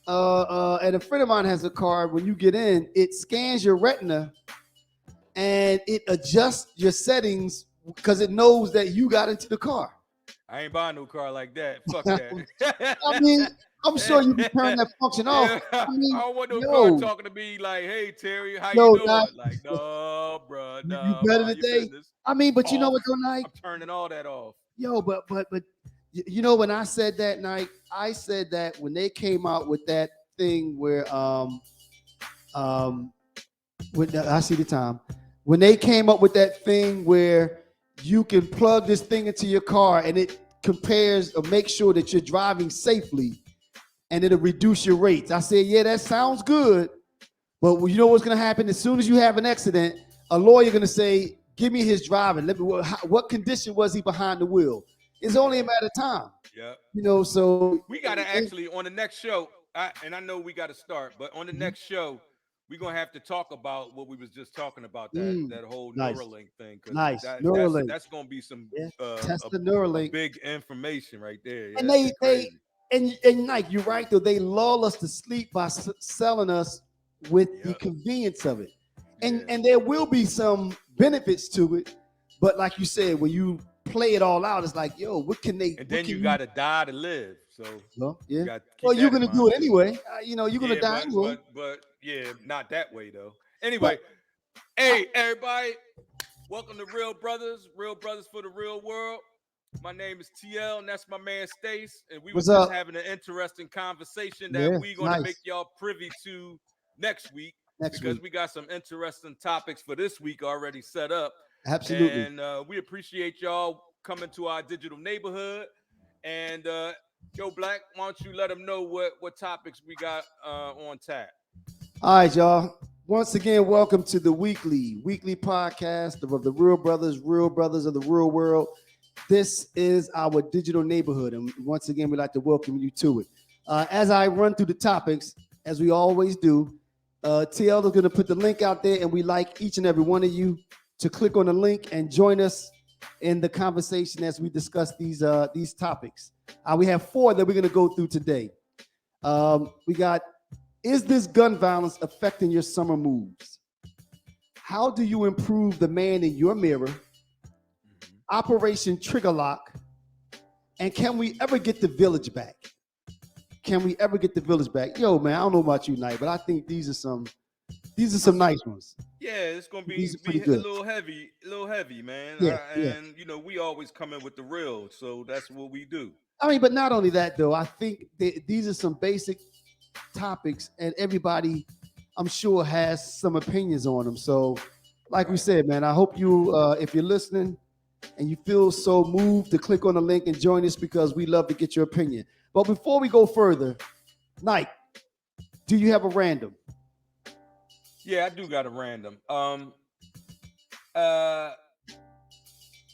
and a friend of mine has a card. When you get in, it scans your retina and it adjusts your settings because it knows that you got into the car. I ain't buying no car like that. Fuck I mean, that. I'm sure you can turn that function off. Yeah, I I mean, don't want no car yo, talking to me like, "Hey Terry, how you yo, doing?" Nike, Like, no, bro, you no, better mind your today. business. I mean, but you know Off. what, though, Nike? I'm turning all that off. Yo, but you know when I said that night, I said that when they came out with that thing where um I see the time when they came up with that thing where you can plug this thing into your car and it compares or makes sure that you're driving safely and it'll reduce your rates. I said, yeah, that sounds good, but you know what's going to happen as soon as you have an accident? A lawyer going to say, give me his driving. Let me. What condition was he behind the wheel? It's only a Yeah, matter of time, yeah. So We gotta actually on the next show, and I know we got to start, but on the next show, we're gonna have to talk about what we was just talking about that whole nice, Neuralink thing, because nice that that's Neuralink. that's gonna be some Yeah, uh test a, the a Neuralink. big information right there. Yeah, And that shit they crazy. and Nike, you're right though. They lull us to sleep by selling us with the Yep. convenience of it, Yeah. and there will be some benefits to it, but like you said, when you play it all out, it's like, yo, what can they? And What then can you you? gotta die to live. So No, you yeah. got to Well, keep you're that in gonna do mind it too. anyway. You're gonna Yeah, die anyway. but yeah, not that way though. But Anyway, hey everybody, welcome to Real Brothers for the Real World. My name is TL, and that's my man Stace, and we was what's just up? having an interesting conversation that Yeah, we're gonna make nice. y'all privy to next week, Next because week, we got some interesting topics for this week already set up, absolutely. and we appreciate y'all coming to our digital neighborhood. And Joe Black, why don't you let them know what topics we got on tap? All right, y'all. Once again, welcome to the weekly podcast of the Real Brothers of the Real World. This is our digital neighborhood, and once again, we'd like to welcome you to it. As I run through the topics, as we always do, TL is going to put the link out there, and we like each and every one of you to click on the link and join us in the conversation as we discuss these topics. We have four that we're going to go through today. We got, is this gun violence affecting your summer moves? How do you improve the man in your mirror? Operation Triggerlock, and can we ever get the village back? Can we ever get the village back? Yo, man, I don't know about you, Knight, but I think these are some nice ones. Yeah, it's gonna These are pretty be a good. little heavy, man. Yeah, yeah. And we always come in with the real, so that's what we do. I mean, but not only that though. I think these are some basic topics, and everybody, I'm sure, has some opinions on them. So, like we Right. said, man, I hope you, if you're listening, and you feel so moved to click on the link and join us, because we love to get your opinion. But before we go further, Nike, do you have a random? Yeah, I do got a random. Uh,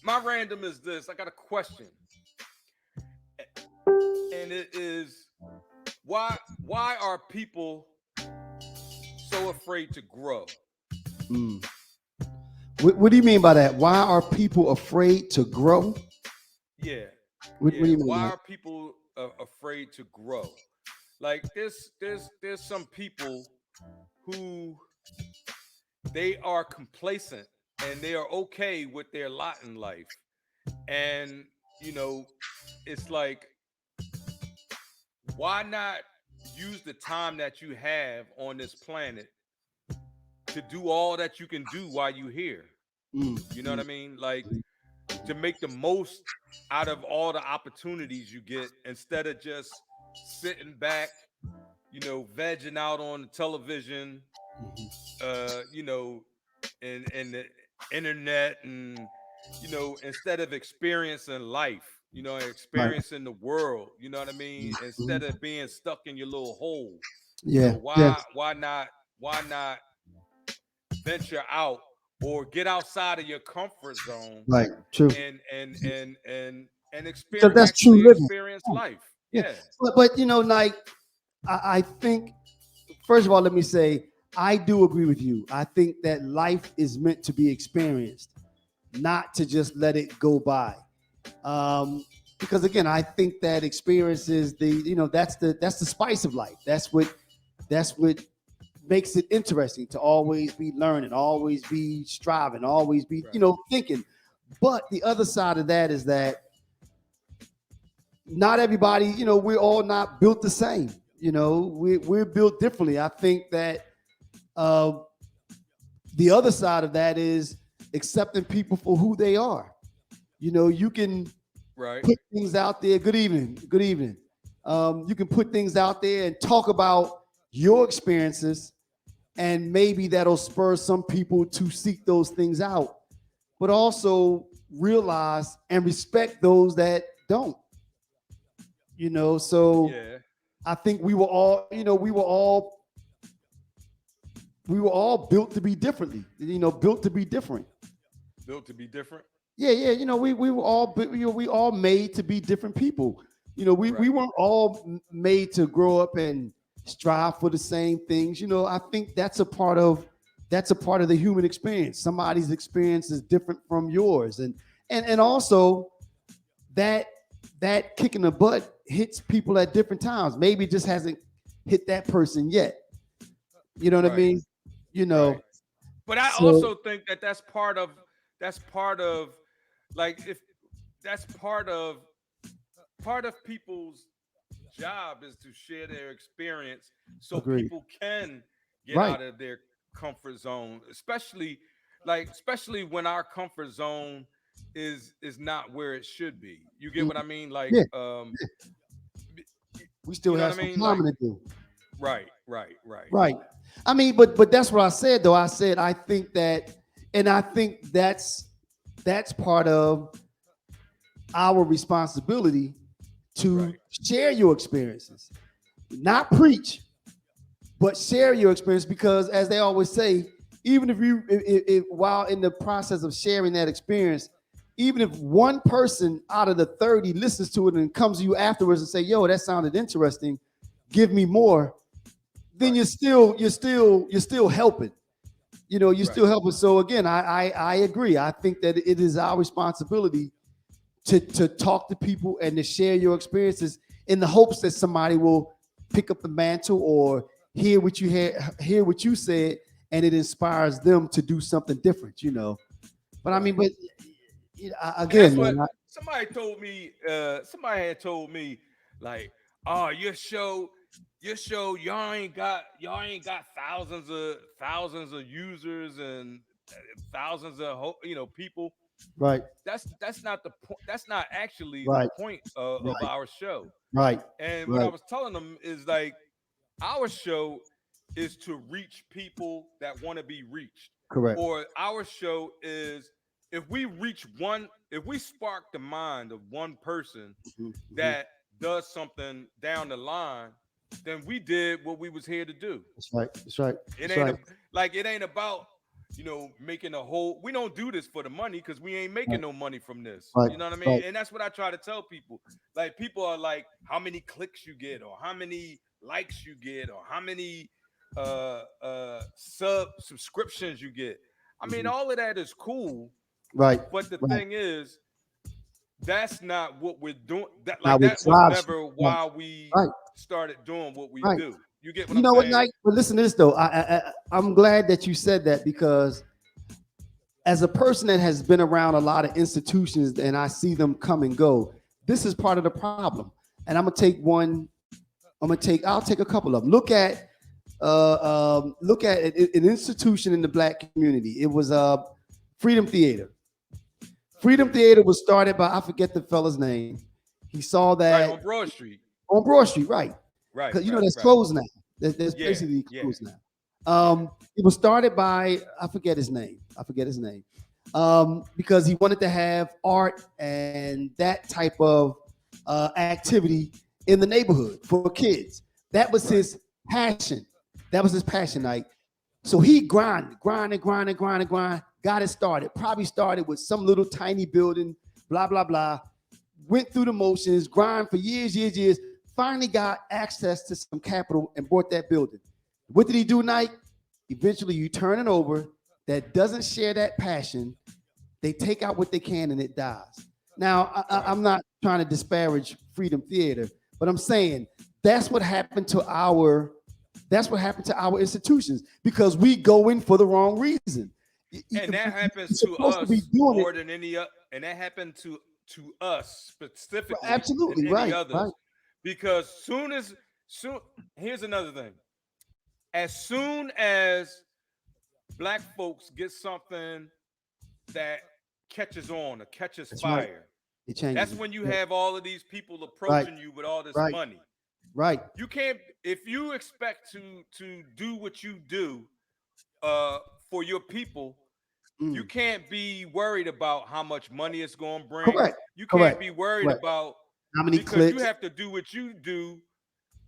my random is this. I got a question, and it is why are people so afraid to grow? Mm. What do you mean by that? Why are people afraid to grow? Yeah, What do yeah. you mean, Why Nike? are people afraid to grow? Like there's some people who they are complacent and they are okay with their lot in life, and you know it's like, why not use the time that you have on this planet to do all that you can do while you're here? Mm, You know what mm, I mean? Like, to make the most out of all the opportunities you get, instead of just sitting back, vegging out on the television, you know, and the internet, and instead of experiencing life, right. experiencing the world, you know what I mean? Instead Mhm. of being stuck in your little hole, Yeah. Yeah. why not venture out, or get outside of your comfort zone, Right. True. and Because experience that's true actually living. experience life. Yeah. Yeah. But Nike, I think, first of all, let me say, I do agree with you. I think that life is meant to be experienced, not to just let it go by. Um, because again, I think that experience is that's the spice of life. That's what makes it interesting to always be learning, always be striving, always be Right. thinking. But the other side of that is that not everybody, we're all not built the same. We're built differently. I think that uh, the other side of that is accepting people for who they are. You can Right. put things out there. Good evening. Good evening. You can put things out there and talk about your experiences, and maybe that'll spur some people to seek those things out, but also realize and respect those that don't. So Yeah. I think we were all built to be differently, built to be different. Built to be different. Yeah, yeah. We were all, we all made to be different people. We Right. weren't all made to grow up and strive for the same things. I think that's a part of the human experience. Somebody's experience is different from yours, and also that that kick in the butt hits people at different times. Maybe it just hasn't hit that person yet. You know what I Right. mean? You Right. know. But I So also think that that's part of like if that's part of people's job is to share their experience so agreed. people can get Right. out of their comfort zone, especially when our comfort zone is not where it should be. You get Mm, what I mean? Like yeah. b- We still you know what have I some mean? Like climbing to do. right, right, right, Right. I mean, but that's what I said though. I said I think that, and I think that's part of our responsibility to right, share your experiences, not preach, but share your experience, because as they always say, even if while in the process of sharing that experience, even if one person out of the 30 listens to it and comes to you afterwards and say, yo, that sounded interesting, give me more, then right, you're still helping. You're right, still helping. So again, I agree. I think that it is our responsibility to talk to people and to share your experiences in the hopes that somebody will pick up the mantle or hear what you said, and it inspires them to do something different. But I mean, right. but And that's again, what man, somebody told me. Somebody had told me, like, oh, your show, y'all ain't got thousands of users and thousands of people. right, That's not the point. That's not actually the right, point of right, our show. right, And what I right, was telling them is like our show is to reach people that want to be reached, correct. or our show is if we spark the mind of one person Mhm, mhm. that does something down the line, then we did what we was here to do. That's right. That's right. It That's ain't right. a, like it ain't about making a whole. We don't do this for the money because we ain't making Right. no money from this. Right. You know what I mean? Right. And that's what I try to tell people. Like people are like, how many clicks you get, or how many likes you get, or how many subscriptions you get. I mean, Mhm. all of that is cool, Right. but the Right. thing is, that's not what we're doing. Now it That was drives you. never Right. why we Right. started doing what we Right. do. You get what You I'm know what, saying? Knight? But listen to this though. I'm glad that you said that, because as a person that has been around a lot of institutions and I see them come and go, this is part of the problem. And I'm gonna take one. I'll take a couple of them. Look at an institution in the black community. It was Freedom Theater. Freedom Hmm. Theater was started by, I forget the fella's name. He saw Right that on Broad Street. on Broad Street, right? Right, Because right, that's right. closed now. That's Yeah, basically yeah, closed now. yeah. It was started by, I forget his name. Because he wanted to have art and that type of activity in the neighborhood for kids. That was Right, his passion. That was his passion. Like, so he grinded, got it started. Probably started with some little tiny building, blah blah blah. Went through the motions, grind for years, years, years. Finally got access to some capital and bought that building. What did he do, Nike? Eventually, you turn it over. That doesn't share that passion. They take out what they can and it dies. Now, right. I'm not trying to disparage Freedom Theater, but I'm saying that's what happened to our institutions because we go in for the wrong reason. And that happens You're to supposed to be us doing more it. than any other, and that happened to us specifically than Absolutely any right, others. right. Because soon here's another thing. As soon as black folks get something that catches on or catches That's right. fire, It changes that's it. when you Right, have all of these people right, approaching you with all this right, money. right. You can't, if you expect to do what you do for your people, you Mm. can't be worried about how much money it's going to bring. Correct, You can't correct, be worried correct. about, How many because you clicks? have to do what you do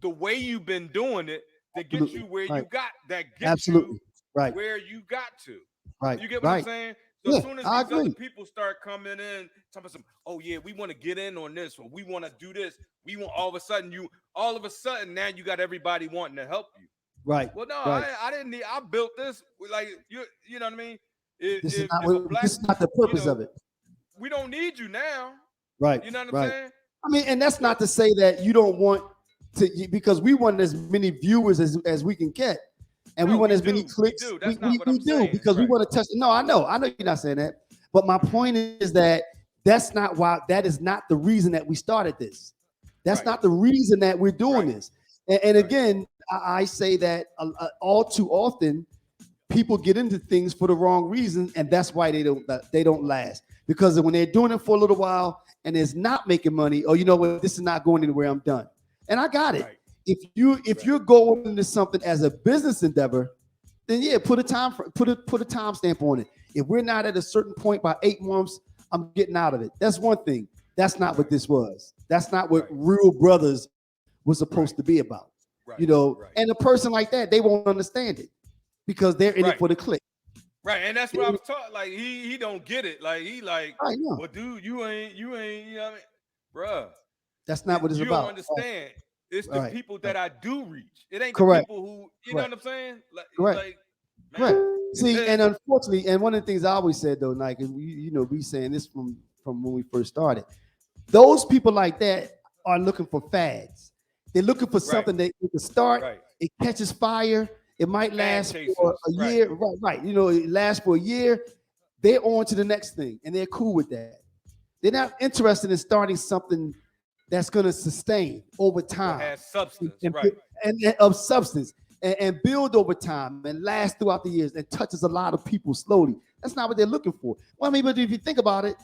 the way you've been doing it to get Absolutely you where right. you got, that get you Absolutely right, where you got to. right, You get what I'm right. saying? So as Yeah, soon as I these other agree. people start coming in, talking some, oh yeah, we want to get in on this, or we want to do this, we want all of a sudden now you got everybody wanting to help you. Right, Well, no, right. I didn't need. I built this. Like you know what I mean. If This is if, not if a black, this is not the you purpose of know, it. we don't need you now. Right, You know what I'm right. saying? I mean, and that's But not to say that you don't want to, because we want as many viewers as we can get, and we no, want we as many do. We clicks. do. We, That's not we, what we I'm do saying. because we Right. want to touch. No, I know you're not saying that, but my point is that that's not why. That is not the reason that we started this. That's Right. not the reason that we're doing Right. this. And Right. again, I say that all too often people get into things for the wrong reason, and that's why they don't last. Because when they're doing it for a little while and it's not making money, or you know what, this is not going anywhere, I'm done. And I got it. Right. If Right. you're going into something as a business endeavor, then yeah, put a time stamp on it. If we're not at a certain point by 8 months, I'm getting out of it. That's one thing. That's not what Right. this was. That's not what Right. Real Brothers was supposed Right. to be about. Right. You know, Right. and a person like that, they won't understand it because they're in it Right. for the click. Right. And that's what I was taught. Like he don't get it. Like he like, I know. well, dude, you ain't. You know what I mean, bruh. That's not what it's You don't about. understand. It's the Right. people Right. that I do reach. It ain't the Correct. people who, you know Correct. what I'm saying? Correct. Like, Correct. man, See, and unfortunately, and one of the things I always said though, Nike, and we saying this from when we first started. Those people like that are looking for fads. They're looking for right, something that you can start. right. It catches fire. It might Fad last for chasers. a Right, year. Right. Right. You know, it lasts for a year. They're on to the next thing, and they're cool with that. They're not interested in starting something that's going to sustain over that time has substance. and, Right, and of substance and build over time and last throughout the years and touches a lot of people slowly. That's not what they're looking for. Well, I mean, but if you think about it,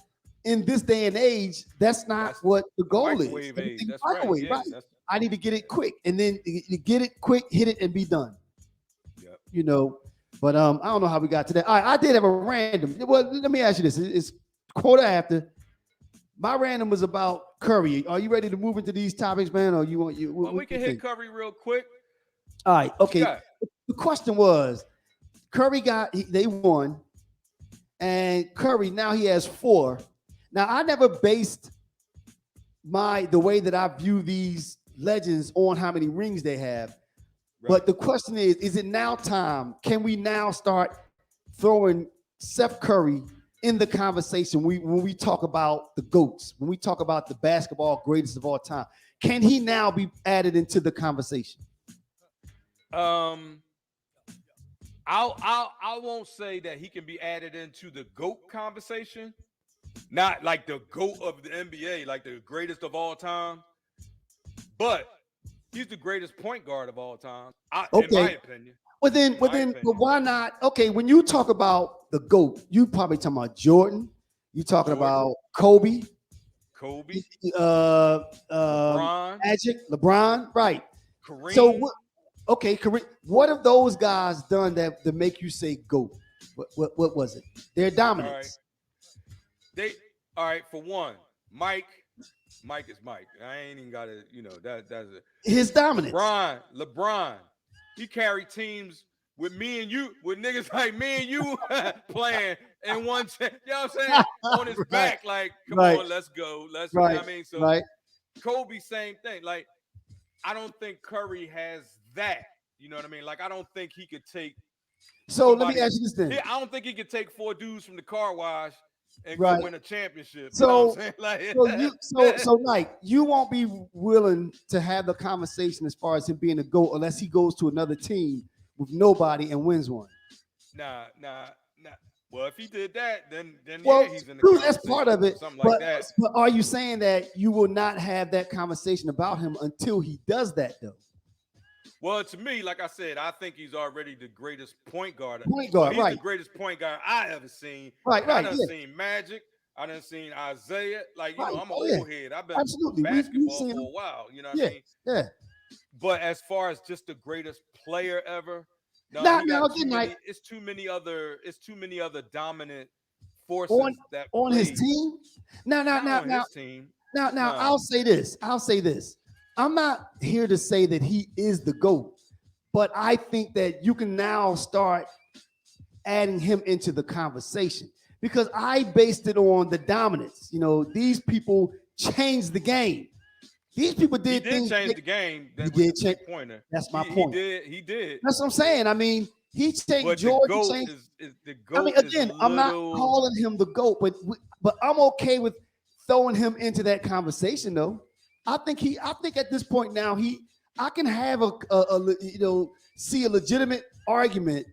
in this day and age, that's not that's what the the goal is. microwave age. Everything's That's right. microwave, Yeah, right? that's I need to get it quick, and then you get it quick, hit it, and be done. yep. You know, but I don't know how we got to that. All right, I did have a random. Well, let me ask you this: it's quarter after. My random was about Curry. Are you ready to move into these topics, man? Or you want you? Well, we What can you hit think? Curry real quick. All right, What you okay. got? The question was, they won, and Curry now he has 4. Now I never based the way that I view these legends on how many rings they have. Right. But the question is it now time? Can we now start throwing Seth Curry in the conversation when we talk about the GOATs, when we talk about the basketball greatest of all time? Can he now be added into the conversation? I won't say that he can be added into the GOAT conversation. Not like the GOAT of the NBA, like the greatest of all time. But he's the greatest point guard of all time, in my Okay. opinion. But why not? Okay, when you talk about the GOAT, you probably talking about Jordan. You talking Jordan, about Kobe, Kobe, uh, LeBron, Magic, LeBron, right? Kareem. So Kareem, what have those guys done that to make you say GOAT? What was it? Their dominance. All right. For one, Mike is Mike. I ain't even got to, that's it. His dominance. LeBron, he carried teams with me and you, with niggas like me and you playing in one, you know what I'm saying? On his back, like, come on, let's go. You know what I mean? So Kobe, same thing. Like, I don't think Curry has that. You know what I mean? Like, I don't think he could take. So let me ask you this thing. I don't think he could take 4 dudes from the car wash and go Right. win a championship. You know what So, I'm saying? Like, Mike, you won't be willing to have the conversation as far as him being a GOAT unless he goes to another team with nobody and wins one. nah. Well, if he did that, then yeah, Well, he's in the true, that's part conversation of or it. something like But that. but are you saying that you will not have that conversation about him until he does that though? Well, to me, like I said, I think he's already the greatest point guard. Point Well, guard, he's the right, greatest point guard I ever seen. right, And I right, done yeah, seen Magic. I done seen Isaiah. Like, right. I'm an Oh yeah, old head. I've been absolutely. We've basketball seen him. for a while. You know what I Yeah, mean? yeah. But as far as just the greatest player ever, no, Now he now got too again, like many. It's too many other dominant on forces that on his play. team. Now now Not now on now his team. now Nah, I'll say this. I'll say this. I'm not here to say that he is the GOAT, but I think that you can now start adding him into the conversation because I based it on the dominance. You know, these people changed the game. These people he did did things. change the game. He That with the did change. 3-pointer. That's my He point. did. He did. That's what I'm saying. I mean, he changed But the George. He goat changed. is the I mean, goat is a again, I'm not little. calling him the GOAT, but I'm okay with throwing him into that conversation though. I think at this point now I can have see a legitimate argument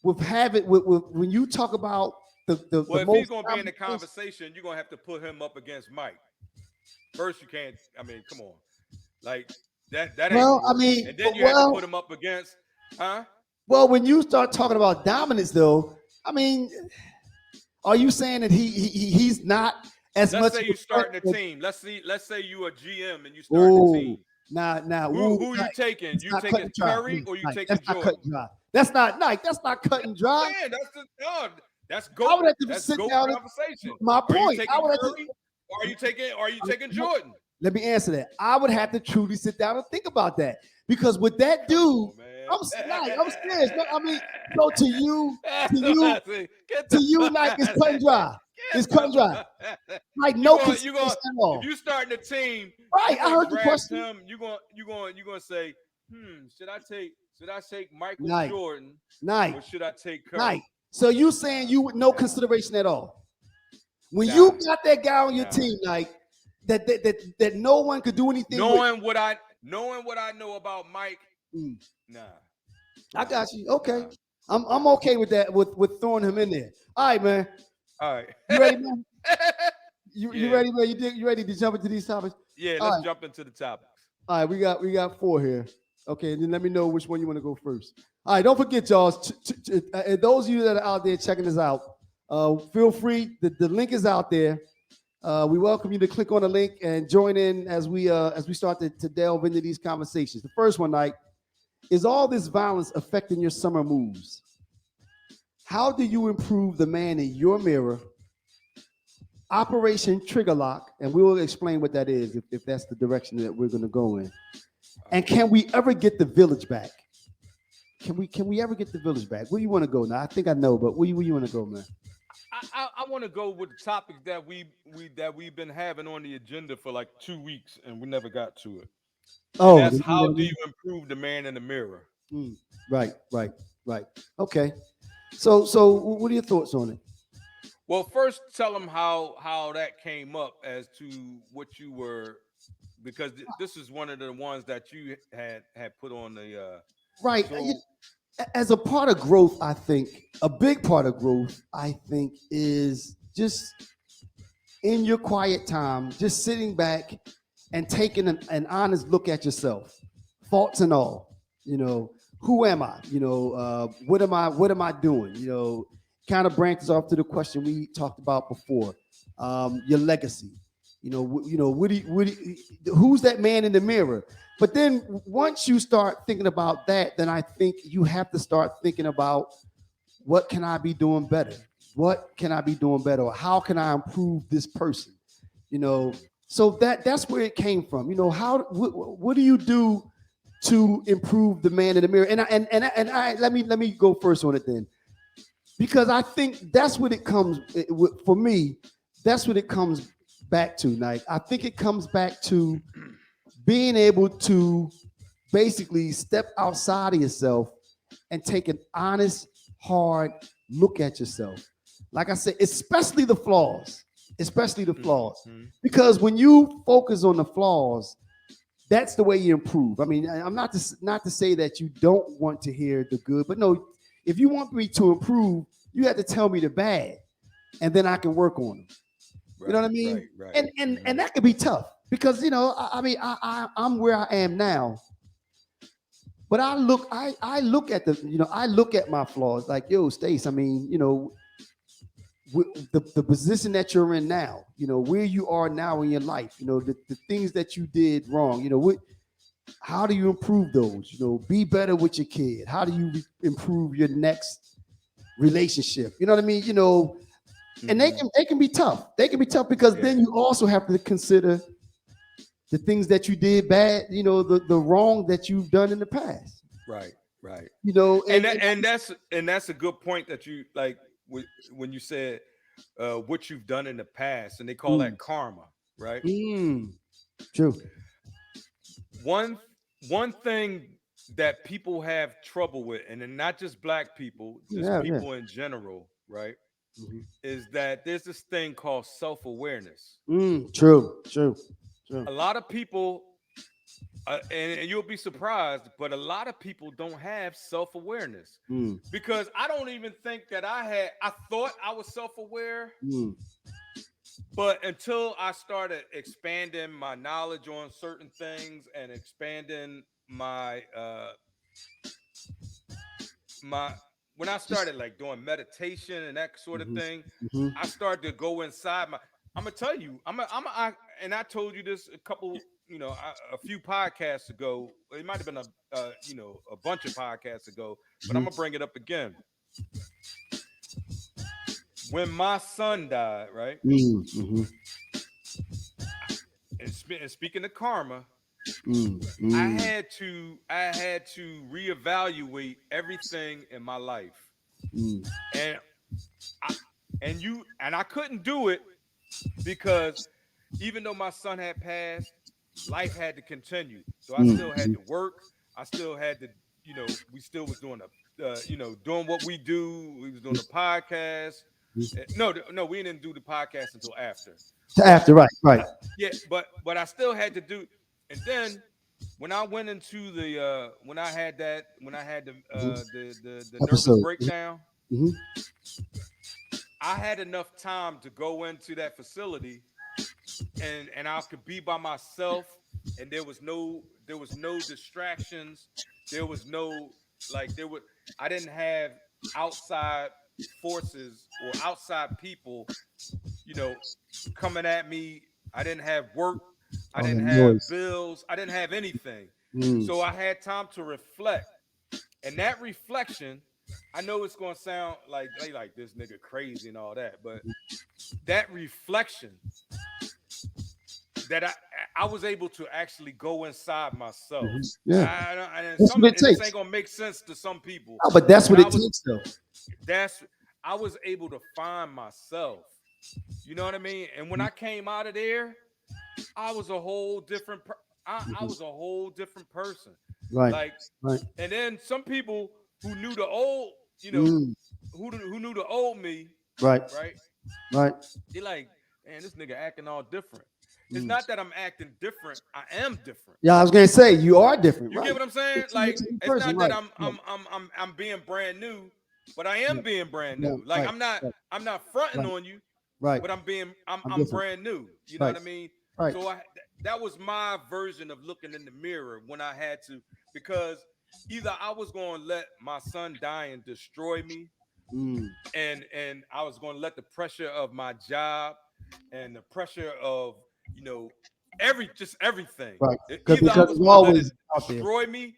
with having with when you talk about the Well, if he's most gonna be in the dominant person. conversation, you're gonna have to put him up against Mike. First, you can't. I mean, come on, like that ain't Well, gonna I work. mean, And then you have to put him up against, huh? when you start talking about dominance though, I mean, are you saying that he's not as Let's much say of a you threat starting a as, team. Let's say you a GM and you starting a oh, team. now, Who you taking? it's You not taking cutting dry. Curry or you Like, that's taking not Jordan? cutting dry. That's not like that's not cutting dry. Man, that's the that's I goat. would have to That's sit goat down and conversation. my Are you point. I taking would have to Curry or are you taking Jordan? let me answer that. I would have to truly sit down and think about that because with that Come dude, on, man. I'm serious. No, I mean, so to That's what you, I say. Get to the you, fuck like out it's of cutting there. dry. It's Get cutting the dry. fuck out of there. Like You no going you going consideration at if all. you starting a team, Right. you I gonna heard the draft question. him. You gonna say, should I take Michael Night, Jordan night, or should I take night. Curry? So you saying you with no Nah, consideration at all? When nah, you got that guy on your nah. team, like that no one could do anything with. Knowing what I know about Mike, Mm, nah, I nah, got you. Okay. nah, I'm nah. okay with that, with throwing him in there. All right, man. All right. You ready, man? You Yeah, ready, man? You ready to jump into these topics? yeah. All Let's right. jump into the topics. All right, we got four here. Okay, and then let me know which one you want to go first. All right, don't forget, y'all. And those of you that are out there checking this out, feel free. The link is out there. We welcome you to click on the link and join in as we start to delve into these conversations. The first one, Mike, is all this violence affecting your summer moves? How do you improve the man in your mirror? Operation Triggerlock, and we will explain what that is if that's the direction that we're going to go in. And can we ever get the village back? Can we ever get the village back? Where you want to go now? I think I know, but where you want to go, man? I want to go with the topic that we've been having on the agenda for like 2 weeks and we never got to it. And Oh, that's how do you improve the man in the mirror? right, right, right. Okay. So what are your thoughts on it? Well, first tell them how that came up as to what you were because this is one of the ones that you had put on the Right. so As a part of growth, I think a big part of growth, I think, is just in your quiet time, just sitting back and taking an honest look at yourself, faults and all. You know, who am I? What am I doing? Kind of branches off to the question we talked about before. Your legacy. Who's that man in the mirror? But then once you start thinking about that, then I think you have to start thinking about what can I be doing better? What can I be doing better? Or how can I improve this person? You know, so that's where it came from. What do you do to improve the man in the mirror? Let me go first on it then, because I think that's what it comes for me. That's what it comes back to. Like I think it comes back to being able to basically step outside of yourself and take an honest, hard look at yourself. like I said, especially the flaws, Mhm. because when you focus on the flaws, that's the way you improve. I mean, I'm not to say that you don't want to hear the good, but no, if you want me to improve, you have to tell me the bad, and then I can work on them. You know what I mean? Right. And that could be tough because I mean, I'm where I am now, but I look at I look at my flaws like, yo, Stace. I mean, the position that you're in now, where you are now in your life, the things that you did wrong, how do you improve those? Be better with your kid. How do you improve your next relationship? You know what I mean? And they can be tough. They can be tough because then you also have to consider the things that you did bad, the wrong that you've done in the past. Right. And That's a good point that you like when you said what you've done in the past, and they call mm, that karma, right? true. One one thing that people have trouble with, and then not just black people, just Yeah, yeah. people in general, right? Mhm. Is that there's this thing called self-awareness. True. A lot of people, and you'll be surprised, but a lot of people don't have self-awareness Mm, because I don't even think that I thought I was self-aware, mm, but until I started expanding my knowledge on certain things and expanding my when I just, started like doing meditation and that sort of mhm, thing, mhm, I started to go inside my. I'm gonna tell you, and I told you this a few podcasts ago. It might have been a bunch of podcasts ago, but I'm mhm, gonna bring it up again. When my son died, right, mhm, and speaking of karma, mm, I mm, had to I had to reevaluate everything in my life, mm, and I I couldn't do it because even though my son had passed, life had to continue. So I still had mhm, to work. I still had to, we still was doing doing what we do. We was doing the podcast. No, we didn't do the podcast until after. But after, right. yeah, but I still had to do. And then when I went into when I had Mhm. the nervous Episode. breakdown, Mhm, I had enough time to go into that facility and I could be by myself, and there was no distractions. There was no like there would I didn't have outside forces or outside people, you know, coming at me. I didn't have work. I all that didn't have noise. bills. I didn't have anything. Mm, So I had time to reflect. And that reflection, I know it's gonna sound like they like this nigga crazy and all that, but that reflection that I was able to actually go inside myself. yeah, And that's what it this ain't takes. gonna make sense to some people, No, but that's but what it takes, though. that's I was able to find myself. You know what I mean? And when I came out of there, I was a whole different I was a whole different person. Right, Like, right, and then some people who knew the old, mm, who knew the old me, right, right? right. They like, man, this nigga acting all different. It's Mm. not that I'm acting different. I am different. Yeah, I was gonna say you are different, You get right? what I'm saying? You're Like, a new it's person, not that right? I'm being brand new, but I am being brand Yeah, new. Like, right, right, I'm not fronting right, on you, right. but I'm I'm different, brand new. You know right, what I mean? right. So that was my version of looking in the mirror when I had to, because either I was going to let my son die and destroy me, Mm, and I was going to let the pressure of my job and the pressure of, you know just everything. right. Either I Because was it's going to let it always out there. destroy me,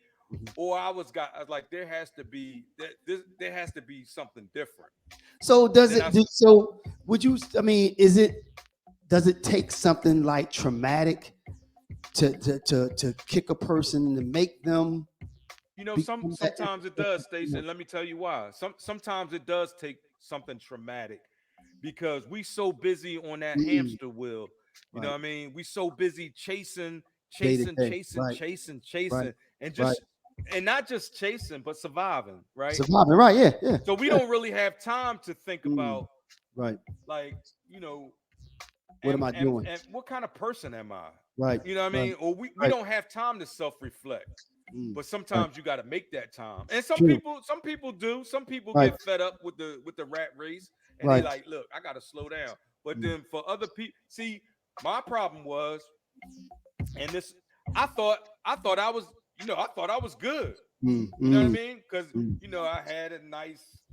or I was like, there has to be something different. So And does then it? So would you? I mean, is it? Does it take something like traumatic to kick a person to make them become that? sometimes it does, Stacey, and let me tell you why. Sometimes it does take something traumatic, because we so busy on that Mm, hamster wheel. You know right. what I mean? We so busy Day to day. Right. Right. and Right. not just chasing, but surviving, right? Surviving. Right. Yeah. Yeah. So we Yeah. don't really have time to think Mm, about. Right. Like, you know, What am I doing? and what kind of person am I? Right. You know what I Right. mean? Or we Right. don't have time to self-reflect. Mm. But Right. sometimes you got to make that time. And True. some people do. Some people Right. get fed up with the rat race and they Right. like, look, I got to slow down. But Mm. then for other people, see, my problem was, and this, I thought I was, I thought I was good. Mm. You know what I Mm. mean? Because Mm. I had a nice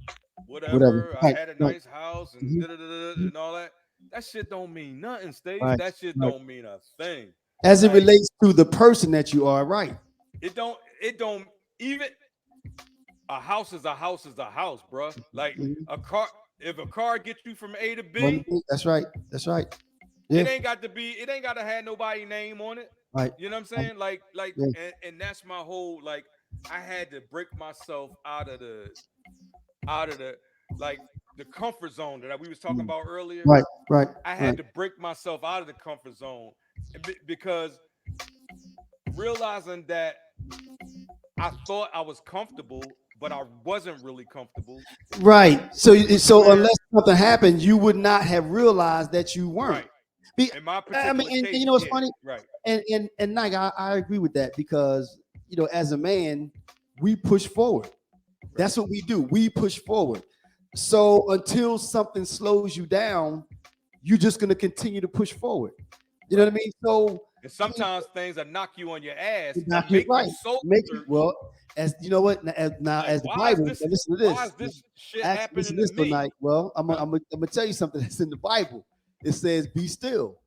Whatever. whatever. I Right. had a Right. nice house and Mhm. Mhm. and all that. That shit don't mean nothing, Stace. Right. That shit Right. don't mean a thing. As it Like relates to the person that you are, right? it don't even a house is a house is a house, bruh. Like Mhm. a car, if a car gets you from A to One B, thing- That's right. That's right. Yeah. it ain't got to have nobody name on it. Right. You know what I'm Right. saying? Like, Yeah. and that's my whole like. I had to break myself out of the like the comfort zone that we was talking Mm. about earlier. Right. Right. I Right. had to break myself out of the comfort zone because realizing that I thought I was comfortable, but I wasn't really comfortable Right. So, was so where unless something happened, you would not have realized that you weren't. right Be, in my I mean, particular and you case, know what's yeah, funny? right, And Nike, I agree with that because as a man, we push forward. right, That's what we do. We push forward. So until something slows you down, you're just gonna continue to push forward. You know right. what I mean? So And I mean, sometimes things that knock you on your ass knock and you make you right. soul Make you search. well as you know what now Like, as the Bible. Now listen to why this. is this shit Actually, listen happening to to this me? tonight. Well, Huh? I'm gonna tell you something that's in the Bible. It says, "Be still."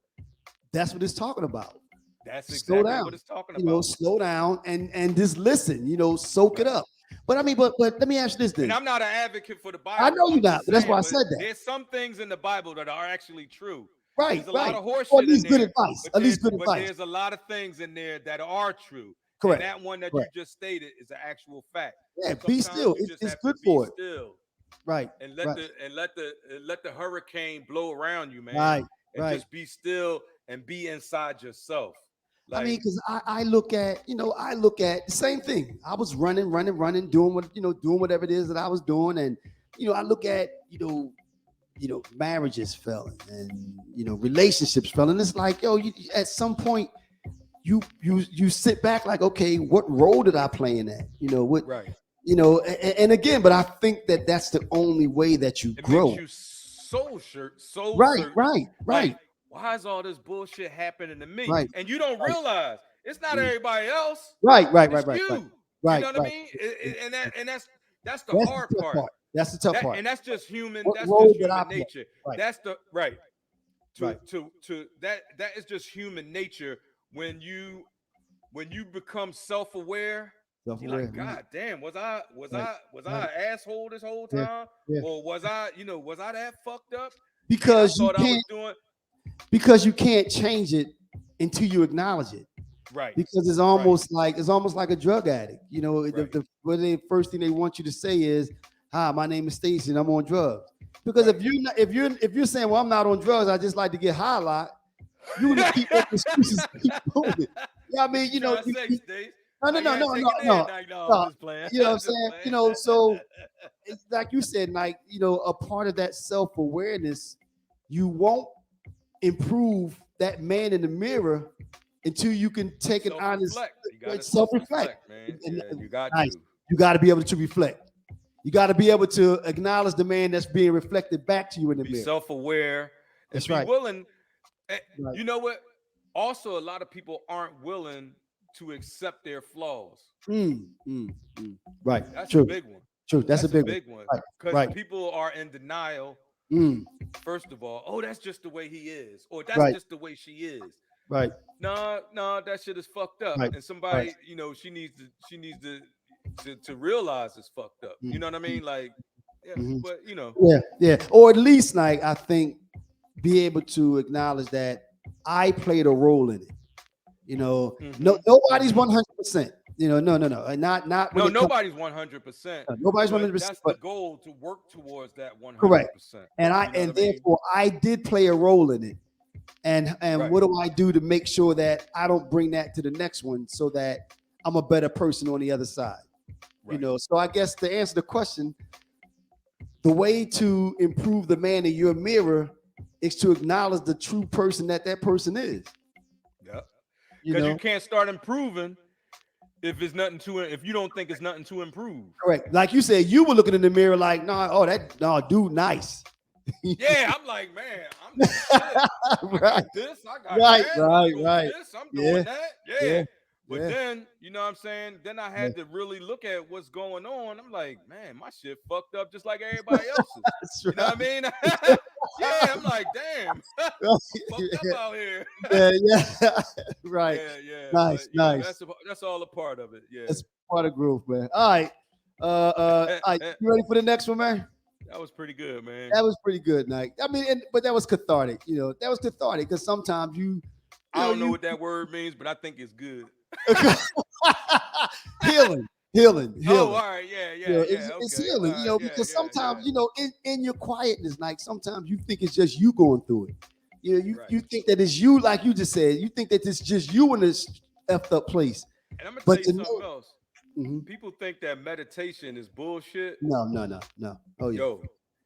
That's what it's talking about. That's Slow exactly what down. it's talking about. Slow down and just listen. Soak it Right. up. But I mean, but let me ask you this And then. I'm not an advocate for the I Bible. know you're I'm not, just but that's why saying, I but said that. there's some things in the Bible that are actually true. Right, There's a lot right. of horse Or at shit in least good there, advice. At least good but advice. there's a lot of things in there that are true. And Correct. that one that you Correct. just stated is an actual fact. Yeah, be Sometimes still. you just It's have to good be for it. still Right. and Right. let the hurricane blow around you, man, Right. and Right. just be still and be inside yourself. I mean, Like, because I look at, I look at the same thing. I was running, doing doing whatever it is that I was doing. And, I look at, marriages failing and, relationships failing. And it's like, yo, at some point you sit back like, okay, what role did I play in that? right. And again, but I think that that's the only way that you It makes grow. you soul Right, search. right, Like, right, why is all this bullshit happening to me? right, And you don't right, realize it's not mm, everybody else. right, right, right, It's right, right, you. You right, know what I right. mean? Mm, mm. And that's the That's hard the tough part. part. That's the tough part. That's just human. What That's role just did I human play? nature. Right, That's the right right. to that is just human nature when you become self-aware. You're Self-aware. like, Right, God damn, right, was right. I an asshole this whole Yeah, time? yeah. Or was I that fucked up? Man, I Because you thought I was can't doing because you can't change it until you acknowledge it. right, Because right, it's almost like a drug addict. right, The first thing they want you to say is, "Hi, my name is Stacy, and I'm on drugs." Because right. if you're saying, "Well, I'm not on drugs, I just like to get high a lot," you're gonna keep making excuses, keep doing it. Yeah, I mean, What you trying to say, Stace? no, no, Why you no, had no, to take no, it there? no, Like, no, I'm no. just playing. You know what I'm I'm just saying? playing. So it's like you said, like, a part of that self-awareness, you won't improve that man in the mirror until you can take an honest Self-reflect. You gotta self-reflect. self-reflect, man. And- Yeah, and- you got nice. to. You got to be able to reflect. You got to be able to acknowledge the man that's being reflected back to you in the Be mirror. self-aware and That's be right. willing. Right. You know what? Also, a lot of people aren't willing to accept their flaws. Mm, mm, mm. Right. That's a True. big one. True. That's a That's a big one. big one Right. because Right. people are in denial. Mm, First of all, oh, that's just the way he is, or that's right. just the way she is. Right. No, no, that shit is fucked up. Right. And Right. somebody, she needs to realize it's fucked up. You Mm, know what I mm, mean? Like, yeah, mhm. but Yeah. Yeah. Or at least, like, I think, be able to acknowledge that I played a role in it. No, nobody's mm-hmm. 100%. No, and not when No, it comes. nobody's 100%, Nobody's but 100%. that's the But goal to work towards that correct. 100%. And You know what I mean? therefore I did play a role in it. And Right, what do I do to make sure that I don't bring that to the next one, so that I'm a better person on the other side? right. So I guess to answer the question, the way to improve the man in your mirror is to acknowledge the true person that person is. Yep. You Because you know, can't start improving if you don't think it's nothing to improve. correct. Like you said, you were looking in the mirror like, dude, nice. Yeah, I'm like, man, I'm doing shit. I Right. got this, I got Right, that, right, I'm doing right. this, I'm Yeah, doing that. Yeah. yeah, But yeah. then, you know what I'm saying? Then I Yeah. had to really look at what's going on. I'm like, man, my shit fucked up just like everybody else's. That's You know what I right. mean? Yeah, I'm like, damn, fucked up out here. Yeah, yeah. Right. Yeah, yeah. But Nice, you know, nice. that's all a part of it. Yeah. That's part of growth, man. All right. All right. You ready for the next one, man? That was pretty good, man. That was pretty good, Nike. I mean, but that was cathartic. You know, that was cathartic because sometimes I don't know what that word means, but I think it's good. healing, healing. Oh, all right, yeah, You know, yeah. it's Okay, healing. all You right, know, yeah, because yeah, sometimes, yeah. in your quietness, like sometimes you think it's just you going through it. You know, Right. you think that it's you, like you just said. You think that it's just you in this effed up place. And I'm gonna tell But you to something know, else. Mhm. People think that meditation is bullshit. No. Oh yeah, Yo,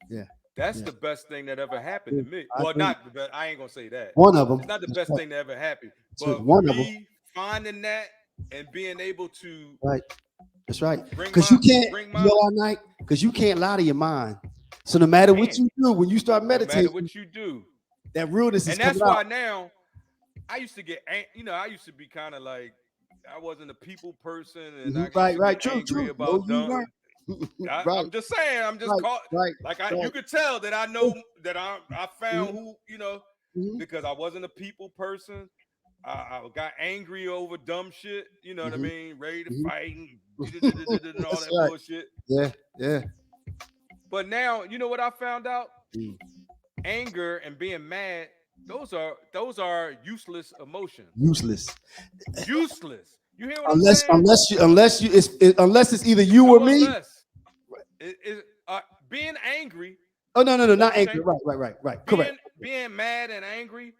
yeah. that's Yeah. the best thing that ever happened to me. I Well, agree. not the best. I ain't gonna say that. One of them. It's not the That's best right. thing that ever happened. That's right. But One of them. me finding that and being able to Right. That's right. bring Because my you can't, bring you my know, all night. Because you can't lie to your mind. So no matter what can't. you do, when you start No matter meditating, what you do. that realness is And that's coming out. why now I used to get, I used to be kind of like, I wasn't a people person, and I used to Right. get True. angry No, about you dumb. weren't. I'm just saying, I'm just Right. caught. Right. You Right. could tell that I know that I found Mhm, who, mhm. because I wasn't a people person. I got angry over dumb shit. You know what I Mhm, mean? Ready to mhm. fight and all That's that right. bullshit. Yeah. But now, you know what I found out? Mm. Anger and being mad. Those are useless emotions. Useless. Useless. You hear what I'm Unless saying? unless you unless you unless it's either you or No, me. unless being angry Oh no, or not angry. Right. Correct. being mad and angry,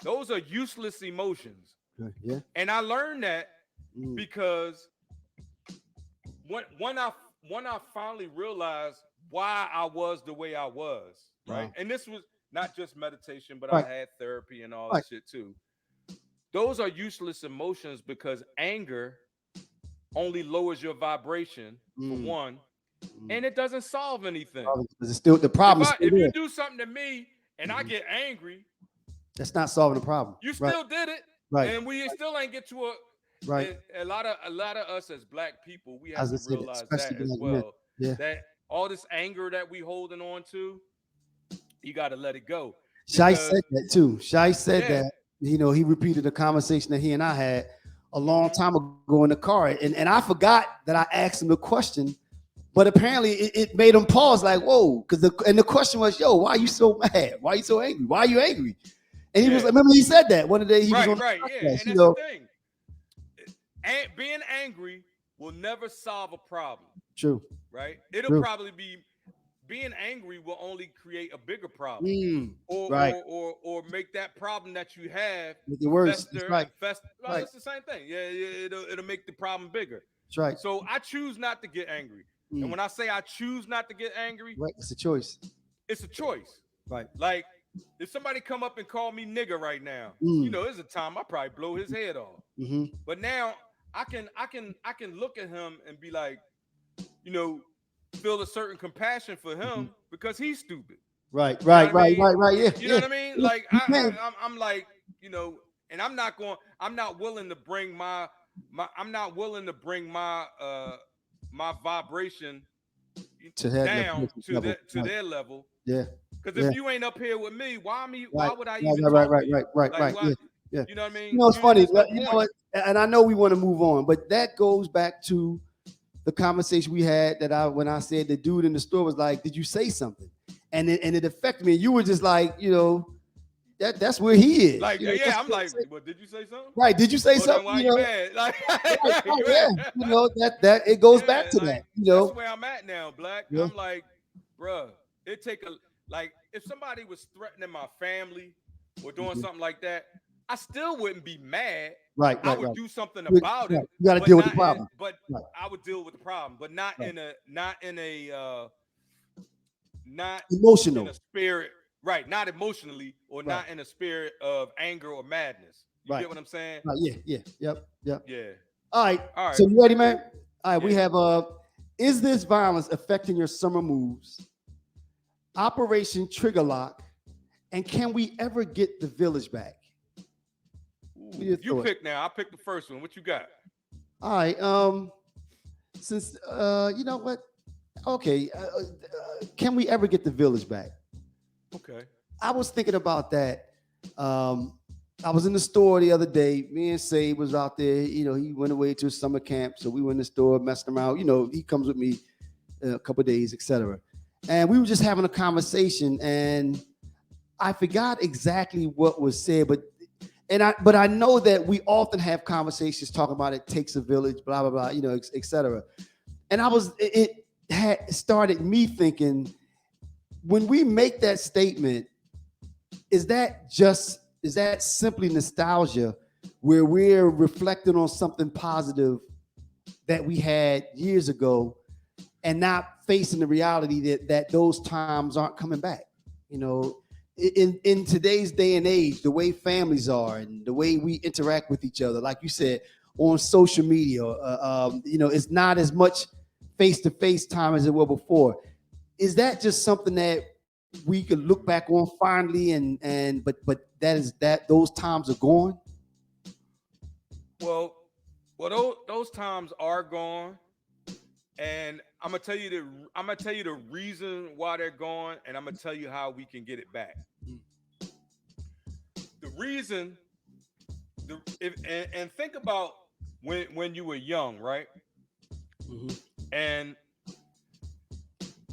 those are useless emotions. Yeah. And I learned that Mm. because when I finally realized why I was the way I was, right? Wow. And this was not just meditation, but I Right. had therapy and all Right. that shit too. Those are useless emotions because anger only lowers your vibration for Mm. one, Mm. and it doesn't solve anything. It's still the problem is still If you there. do something to me and I Mhm. get angry, That's not solving the problem. you Right. still did it, Right. and we still ain't get to Right. a lot of us as black people, we have As I to said, realize especially that as black men. well. Yeah. That all this anger that we holding on to, you got to let it go Shai because said that too. Shai said yeah, that, he repeated a conversation that he and I had a long mhm, time ago in the car. And I forgot that I asked him the question, but apparently it made him pause like, whoa, because the question was, yo, why are you so mad? Why are you so angry? Why are you angry? And he was yeah, like, remember he said that one of the day he was on right, the yeah, podcast, and that's the thing. Being angry will never solve a problem, True. right? It'll True. probably be being angry will only create a bigger problem, Mm, or right. make that problem that you have Make it worse. That's fester right. and fester. Well, Right. it's the same thing. Yeah, it'll make the problem bigger. That's right. So I choose not to get angry, and Mm, when I say I choose not to get angry, right. It's a choice. it's a choice. Right. Like if somebody come up and call me nigga right now, Mm, there's a time I probably blow his head off. hmm But now I can look at him and be like, feel a certain compassion for hmm him because he's stupid. Right. You know what I mean? Yeah. You know Yeah. what I mean? Yeah, Like you can. I'm like, and I'm not willing to bring I'm not willing to bring my vibration To head down to level. Right. their level. Yeah. Because Yeah. if you ain't up here with me, Right. why would I even talk to you? Like why? Yeah. Yeah. You know what I mean? It's funny. There's no You know point. what? And I know we want to move on, but that goes back to the conversation we had when I said the dude in the store was like, "Did you say something?" And it affected me. You were just like, that's where he is. Like That's yeah, I'm what I'm like, saying. well, did you say something? Right? Did you say Well, then something? why you mad? Like, right, Yeah. That it goes yeah, back to like that. that's where I'm at now, Black. Yeah. I'm like, bruh, it take like if somebody was threatening my family or doing Mhm. something like that, I still wouldn't be mad. Right. I would do something You about it, got to but deal with the not in, problem. but Right. I would deal with the problem, but not Right. in a not in emotional. a spirit, right? Not emotionally or Right. not in a spirit of anger or madness. You Right. get what I'm saying? Right. Yeah. Yeah. Yep. Yep. Yeah. All right. All right. So you ready, man? All right. We Yeah. have is this violence affecting your summer moves? Operation Triggerlock, and can we ever get the village back? What are Ooh, your you thoughts? pick now. I'll pick the first one. What you got? All right. Since you know what? Okay. Can we ever get the village back? Okay. I was thinking about that. Um, I was in the store the other day. Me and Say was out there. You know, he went away to a summer camp, so we went in the store, messing around. You know, he comes with me a couple of days, etc. And we were just having a conversation, and I forgot exactly what was said, but I know that we often have conversations talking about it takes a village, blah blah blah, you know, etc. And it had started me thinking, when we make that statement, is that simply nostalgia, where we're reflecting on something positive that we had years ago, and not facing the reality that those times aren't coming back? You know, in today's day and age, the way families are and the way we interact with each other, like you said, on social media, you know, it's not as much face-to-face time as it was before. Is that just something that we could look back on fondly, but that those times are gone? Well, those times are gone, and I'm gonna tell you the reason why they're gone, and I'm gonna tell you how we can get it back. The reason, and think about when you were young, right? Mhm. And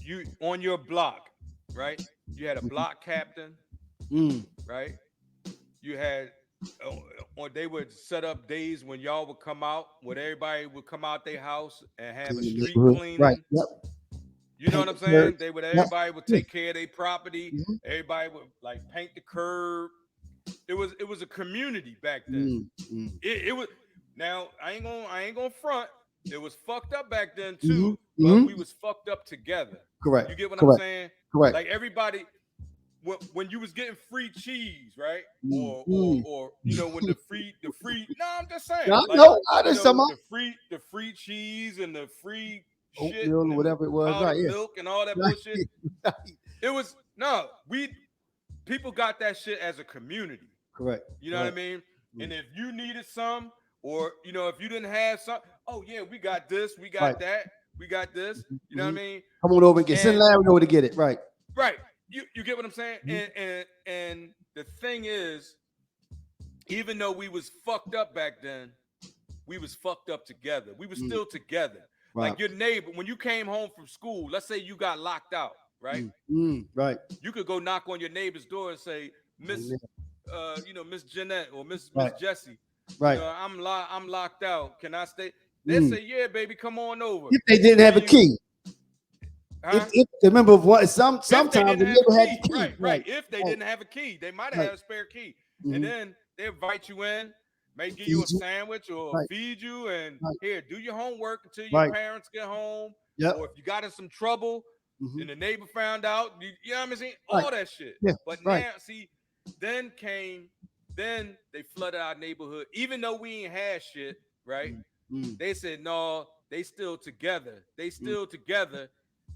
you on your block, right? You had a block captain, Mm. right? You had uh, or they would set up days when y'all would come out, where everybody would come out their house and have a Clean the street neighborhood. Right. cleaning. Yep. You know what Paint I'm the dirt. saying? They would Yep. Everybody would Yeah. take care of their property. Mhm. Everybody would like paint the curb. It was a community back then. Mm. Mm. It was Now I ain't gonna front. It was fucked up back then Mhm. too, but we Mhm. was fucked up together. Correct. You get what I'm Correct. saying? Correct. Like everybody, when you was getting free cheese, right? Mm. Or when the free no, I'm just saying, I like, know. I there's some the free cheese and the free shit oatmeal and or the whatever it was. Right. powdered Yeah. milk and all that Right. bullshit. It was no, we people got that shit as a community. Correct. You know what I Correct. mean? Mm. And if you needed some, or if you didn't have some, oh yeah, we got this, we Right. got that, we got this. You know what I Mhm. mean? Come on over and get send And Larry over to get it. Right. right, you get what I'm saying? Mhm. And the thing is, even though we was fucked up back then, we was fucked up together. We was Mm. still together. Right. Like your neighbor, when you came home from school, let's say you got locked out, right? Mm. Mm. Right. You could go knock on your neighbor's door and say, Miss, Amen. Miss Jeanette or Miss Right. Jessie, Right. I'm locked out. Can I stay? They Mm. say, yeah, baby, come on over. If they didn't And have then a key, huh? if remember what If they sometimes didn't they have a never had key, the right, key. right. Right. If they Right. didn't have a key, they might have Right. had a spare key. And Mm-hmm. then they invite you in, may give you a Feed you. sandwich or Right. feed you, and Right. here, do your homework until your Right. parents get home. Or Yep. if you got in some trouble Mm-hmm. and the neighbor found out, you know what I'm saying? Right. All that shit. Yeah. But Right. now, see, then came, then they flooded our neighborhood. Even though we ain't had shit, right? Mm-hmm. They said, no, they still together. They Mm. still together,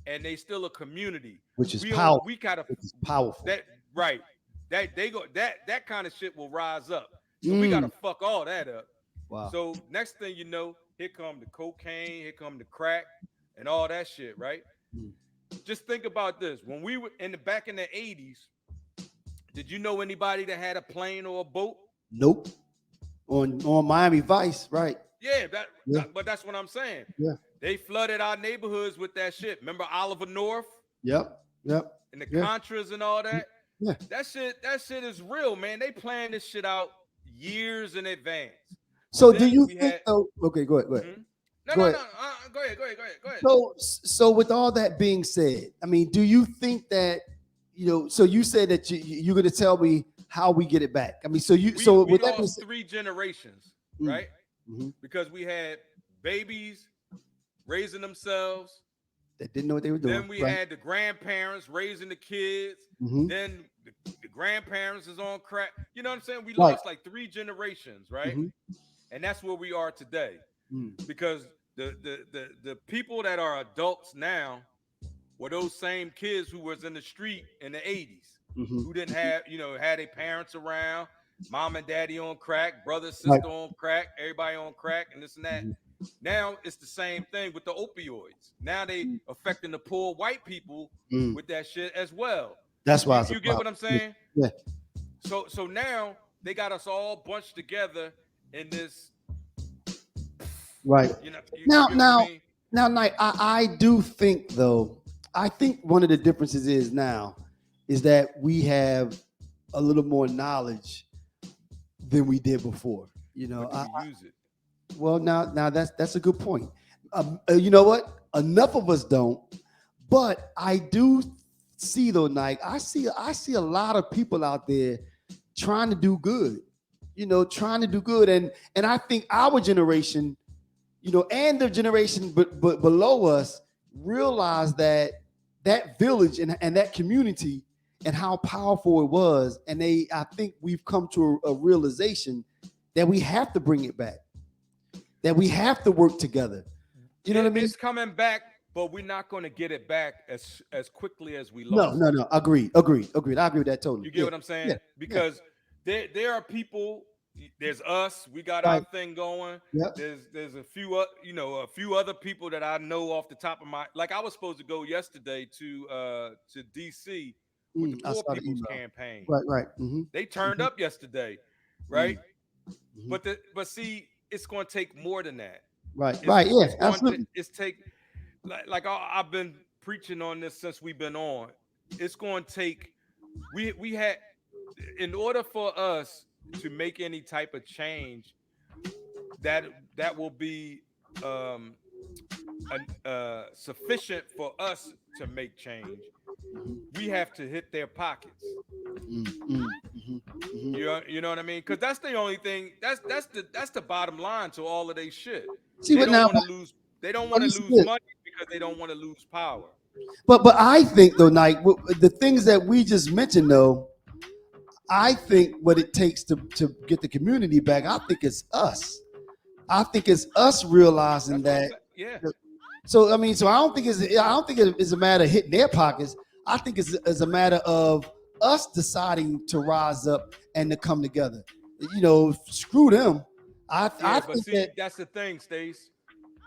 and they still a community. Which is We on powerful. we gotta Which is powerful. that right. That kind of shit will rise up. So we gotta Mm. fuck all that up. Wow. So next thing you know, here come the cocaine, here come the crack, and all that shit, right? Mm. Just think about this. When we were back in the 80s, did you know anybody that had a plane or a boat? Nope. On Miami Vice. Right. Yeah, Yeah. but that's what I'm saying. Yeah. They flooded our neighborhoods with that shit. Remember Oliver North Yep. Yep. and the Yeah. Contras and all that? Yeah. That shit is real, man. They plan this shit out years in advance. And So do then you we think had though? Okay, go ahead. Go ahead. hmm? No, Go no, ahead. no. Go ahead, go ahead, go ahead, go ahead. So with all that being said, I mean, do you think that So you said that you're going to tell me how we get it back. I mean, so We with that being lost said, 3 generations, mm, right? mhm, Because we had babies raising themselves, That didn't know what they were doing. Then we Right. had the grandparents raising the kids. Mm-hmm. Then the grandparents is on crack. You know what I'm saying? We Right. lost like 3 generations, right? Mm-hmm. And that's where we are today. Mm. Because the people that are adults now were those same kids who was in the street in the 80s, Mm-hmm. who didn't have, had their parents around, mom and daddy on crack, brother, Right. sister on crack, everybody on crack, and this and that. Mm-hmm. Now it's the same thing with the opioids. Now they affecting the poor white people Mm. with that shit as well. That's why You it's a you get problem. what I'm saying? Yeah. So now they got us all bunched together in this, Right. you Now, get what I now, mean? now, Knight, I do think though, I think one of the differences is now is that we have a little more knowledge than we did before. But do we use it? Well, now that's a good point. You know what? Enough of us don't, but I do see though, Nike. I see a lot of people out there trying to do good. Trying to do good, and I think our generation, and the generation but below us realize that village and that community and how powerful it was, and I think we've come to a realization that we have to bring it back, that we have to work together. You know what I mean? It's coming back, but we're not going to get it back as quickly as we No, lost no, it. no. Agreed. I agree with that totally. You get Yeah, what I'm yeah, saying? yeah. Because there are people. There's us. We got our Right. thing going. Yep. There's a few a few other people that I know off the top of my, like I was supposed to go yesterday to DC with the I Poor saw the People's email. Campaign. Right. Mm-hmm. They turned Mm-hmm. up yesterday, Mm-hmm. right? But see, it's going to take more than that. Right. Yeah, It's going to absolutely. it's take like I've been preaching on this since we've been on. It's going to take we had, in order for us to make any type of change that will be um sufficient for us to make change, we have to hit their pockets. Mm-hmm. Mm-hmm. Mm-hmm. You know what I mean? Because that's the only thing. That's the bottom line to all of their shit. See They what don't now? want to lose. They don't want But to this is lose it. money because they don't want to lose power. But I think though, Nike, the things that we just mentioned though, I think what it takes to get the community back, I think it's us. I think it's us realizing That's what I'm that. saying. Yeah. So I mean, I don't think it's a matter of hitting their pockets. I think it's a matter of us deciding to rise up and to come together. Screw them. I Yeah, but think that see, that's the thing, Stace.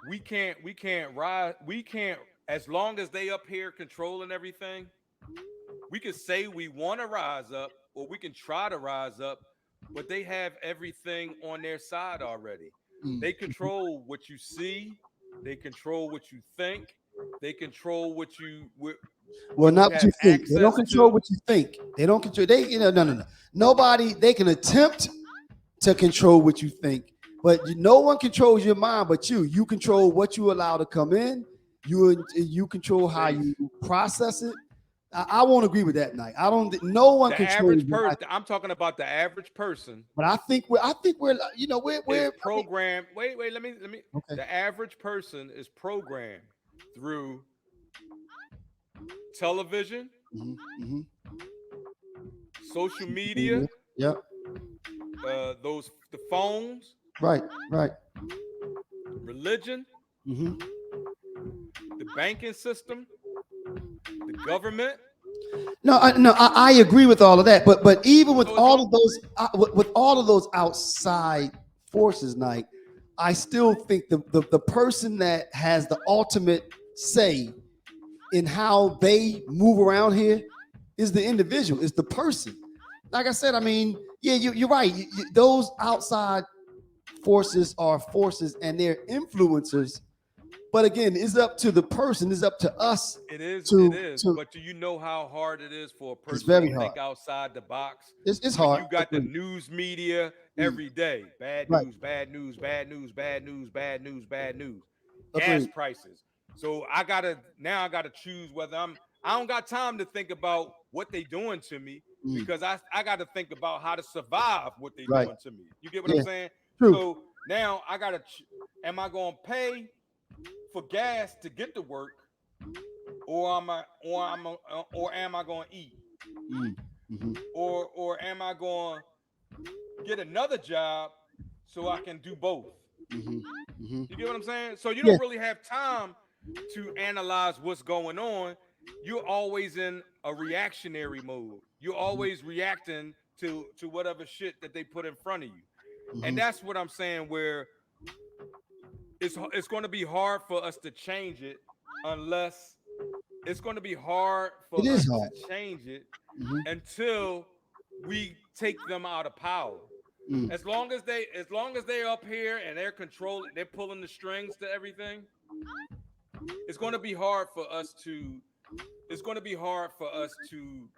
We can't rise. We can't, as long as they up here controlling everything. We can say we want to rise up, or we can try to rise up, but they have everything on their side already. mm, They control what you see. They control what you think. They control well, what you not what have you think. They don't access control to. what you think. They don't control. No. Nobody. They can attempt to control what you think, but no one controls your mind but you. You control what you allow to come in. You control how Stace. you process it. I won't agree with that, Night. I don't. No one The controls average your person. life, I'm talking about the average person but I think we're is I mean, programmed. Wait. Let me. okay. The average person is programmed through television, Mm-hmm. social Mm-hmm. media, Yep. the phones, Right. religion, Mm-hmm. the banking system, the government. No, I agree with all of that, but even with So as all long of those with all of those outside forces, Nike, I still think the person that has the ultimate say in how they move around here is the individual, is the person. Like I said, I mean, yeah, you're right. Those outside forces are forces and they're influencers. But again, it's up to the person. It's up to us it to is. to. But do you know how hard it is for a It's person to very hard. think outside the box It's when hard. you got the Agreed. news media Mm, every day? Bad right. news, bad news, bad news, bad news, bad news, bad news. Gas Agreed. prices. So I gotta choose whether I don't got time to think about what they doing to me, Mm, because I got to think about how to survive what they right. doing to me. You get what I'm Yeah. saying? True. So now I gotta am I gonna pay for gas to get to work, or am I going to eat, Mm-hmm. or am I going to get another job so I can do both? Mm-hmm. Mm-hmm. You get what I'm saying? So you Yeah. don't really have time to analyze what's going on. You're always in a reactionary mode. You're Mm-hmm. always reacting to whatever shit that they put in front of you. And Mm-hmm. that's what I'm saying, where it's going to be hard for us to change it, unless it's going to be hard It for is us to hard. change it Mm-hmm. until we take them out of power. Mm. As long as they're up here and they're controlling, they're pulling the strings to everything, it's going to be hard for us to it's going to be hard for us to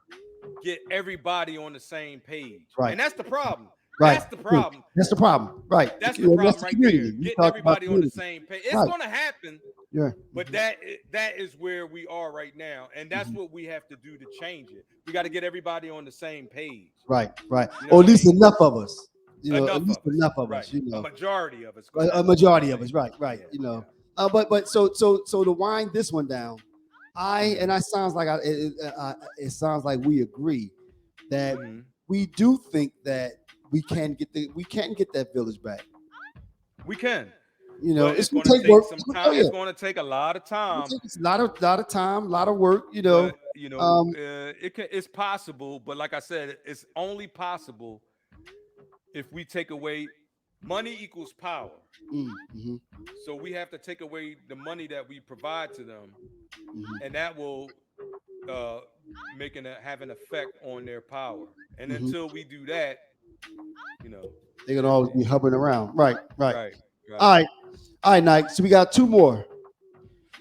get everybody on the same page. Right. And that's the problem. Right. That's the Yeah. problem. That's the problem. Right. That's the That's problem the right there. community. You Getting talked about everybody on the community. same page. It's Right. going to happen, Yeah. but that is where we are right now. And that's Mhm. what we have to do to change it. We got to get everybody on the same page. Right. Right. You know Or what at I least mean? enough of us. At Enough least of us. enough of Right. us. A majority of us A, going to a have to do the majority of us. same. Right. Right. Yeah. But so to wind this one down, and I sounds like it sounds like we agree that Mhm. we do think that we can get that village back. We can. But It's it's gonna going to take take work. some Oh time. yeah, It's going to take a lot of time. it's a lot of time, a lot of work. But Um, it's possible. But like I said, it's only possible if we take away money equals power. mhm, So we have to take away the money that we provide to them, mhm, and that will uh, have an effect on their power. And mhm. until we do that, you know, They're gonna it, always be hovering around. Right, right. right, All right. right, all right, Nike. So we got two more.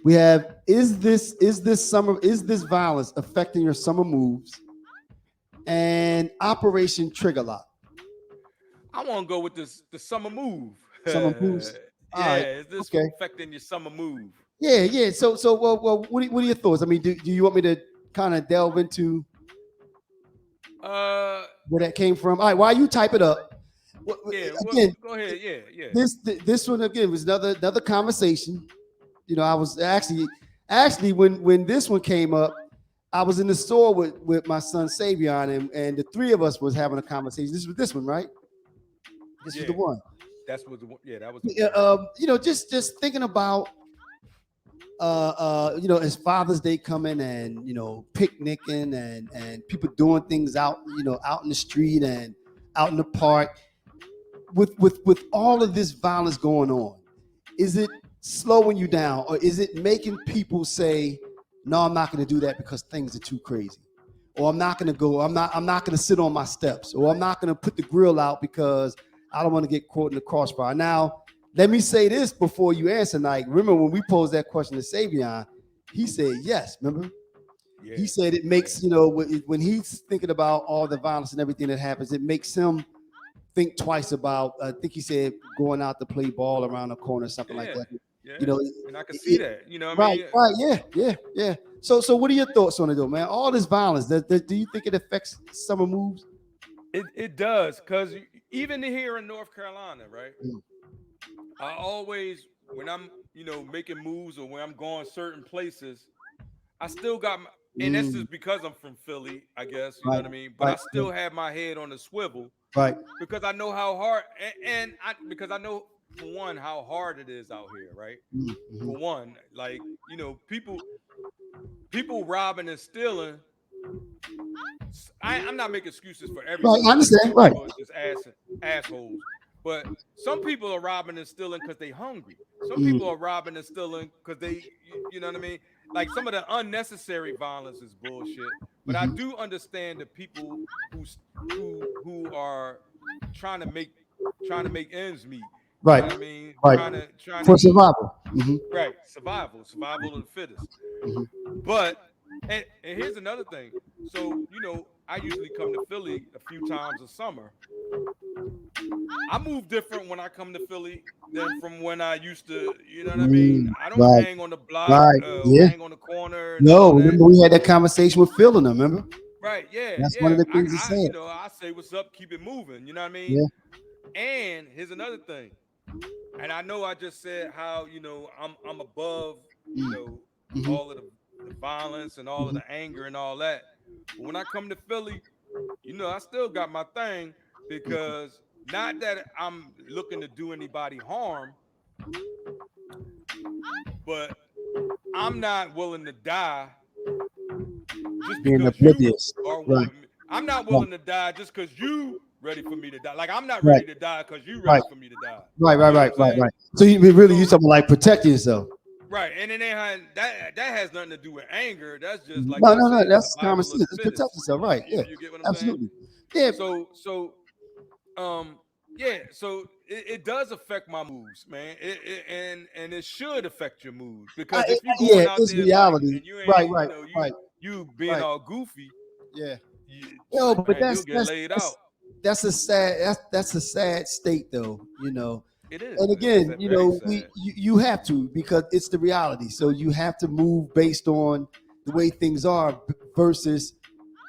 We have is this violence affecting your summer moves and Operation Triggerlock? I want to go with the summer move. Summer Yeah, moves. All right, is this okay. affecting your summer move? Yeah, yeah. Well, what are your thoughts? I mean, do you want me to kind of delve into Uh, where that came from? All right, while you type it up, yeah. Well, again, go ahead. Yeah, yeah. this one again was another conversation. I was actually when this one came up, I was in the store with my son Savion, and the three of us was having a conversation. This was this one, right? This was the Yeah, one. that's what the one. Yeah, that was the Yeah, one. just thinking about as Father's Day coming and picnicking and people doing things out out in the street and out in the park with all of this violence going on, is it slowing you down or is it making people say, no, I'm not going to do that because things are too crazy, or I'm not going to go, I'm not going to sit on my steps, or I'm not going to put the grill out because I don't want to get caught in the crossfire. Now let me say this before you answer, Nike. Remember when we posed that question to Savion, he said yes. Remember, Yeah, he said it makes yeah, when he's thinking about all the violence and everything that happens, it makes him think twice about. I think he said going out to play ball around the corner, something like yeah, that. You yeah. know, And I can see it, that. You know what I right, mean? right, yeah. So what are your thoughts on it, though, man? All this violence, do you think it affects summer moves? It does, because even here in North Carolina, right? Mm, I always, when I'm making moves or when I'm going certain places, I still got my, and that's mm, just because I'm from Philly, I guess, you know right, what I mean? But I right, still have my head on the swivel right. because I know how hard, because I know, for one, how hard it is out here, right? Mm-hmm. For one, like, people robbing and stealing. I'm not making excuses for Right, everyone I because understand. some Right. people are just assholes. But some people are robbing and stealing because they hungry. Some people Mm, are robbing and stealing because you know what I mean? Like, some of the unnecessary violence is bullshit. But I hmm do understand the people who are trying to make trying to make ends meet. You Right, know what I mean? right. Trying to For eat. survival. Right. Survival of the fittest. Hmm But and here's another thing. So, I usually come to Philly a few times a summer. I move different when I come to Philly than from when I used to, you know what I mean? I don't Right, hang on the block, right. Yeah. hang on the corner and No, all that. remember we had that conversation with Phil and them, remember? Right, yeah, That's one of yeah. the I, things he I said. you know, I say what's up, keep it moving, you know what I mean? Yeah. And here's another thing. And I know I just said how, I'm above, Mm, all of the violence and all of the anger and all that. But when I come to Philly, I still got my thing because not that I'm looking to do anybody harm, but I'm not willing to die just Being because you oblivious. are Right. willing. I'm not Right. willing to die just because you ready for me to die. Like I'm not Right. ready to die because you ready Right. for me to die. Right. You Right. know what Right. I'm Right. saying? Right. So you really you So talking like protecting yourself. right, and it ain't that has nothing to do with anger. That's just like No, they no, no. say, That's common survival of sense. the It's protect fittest. yourself. Right. Yeah. You get what I'm saying? Absolutely. Yeah. So um yeah, so it does affect my moods, man. And it should affect your mood because if you Yeah. going out It's there like reality. and you Right. ain't, Right. Right. you being Right. all goofy, Yeah. you, Yo, but man, you'll get laid out. that's a sad that's a sad state though, you know. It is. And It's again, very we sad. you have to because it's the reality. So you have to move based on the way things are versus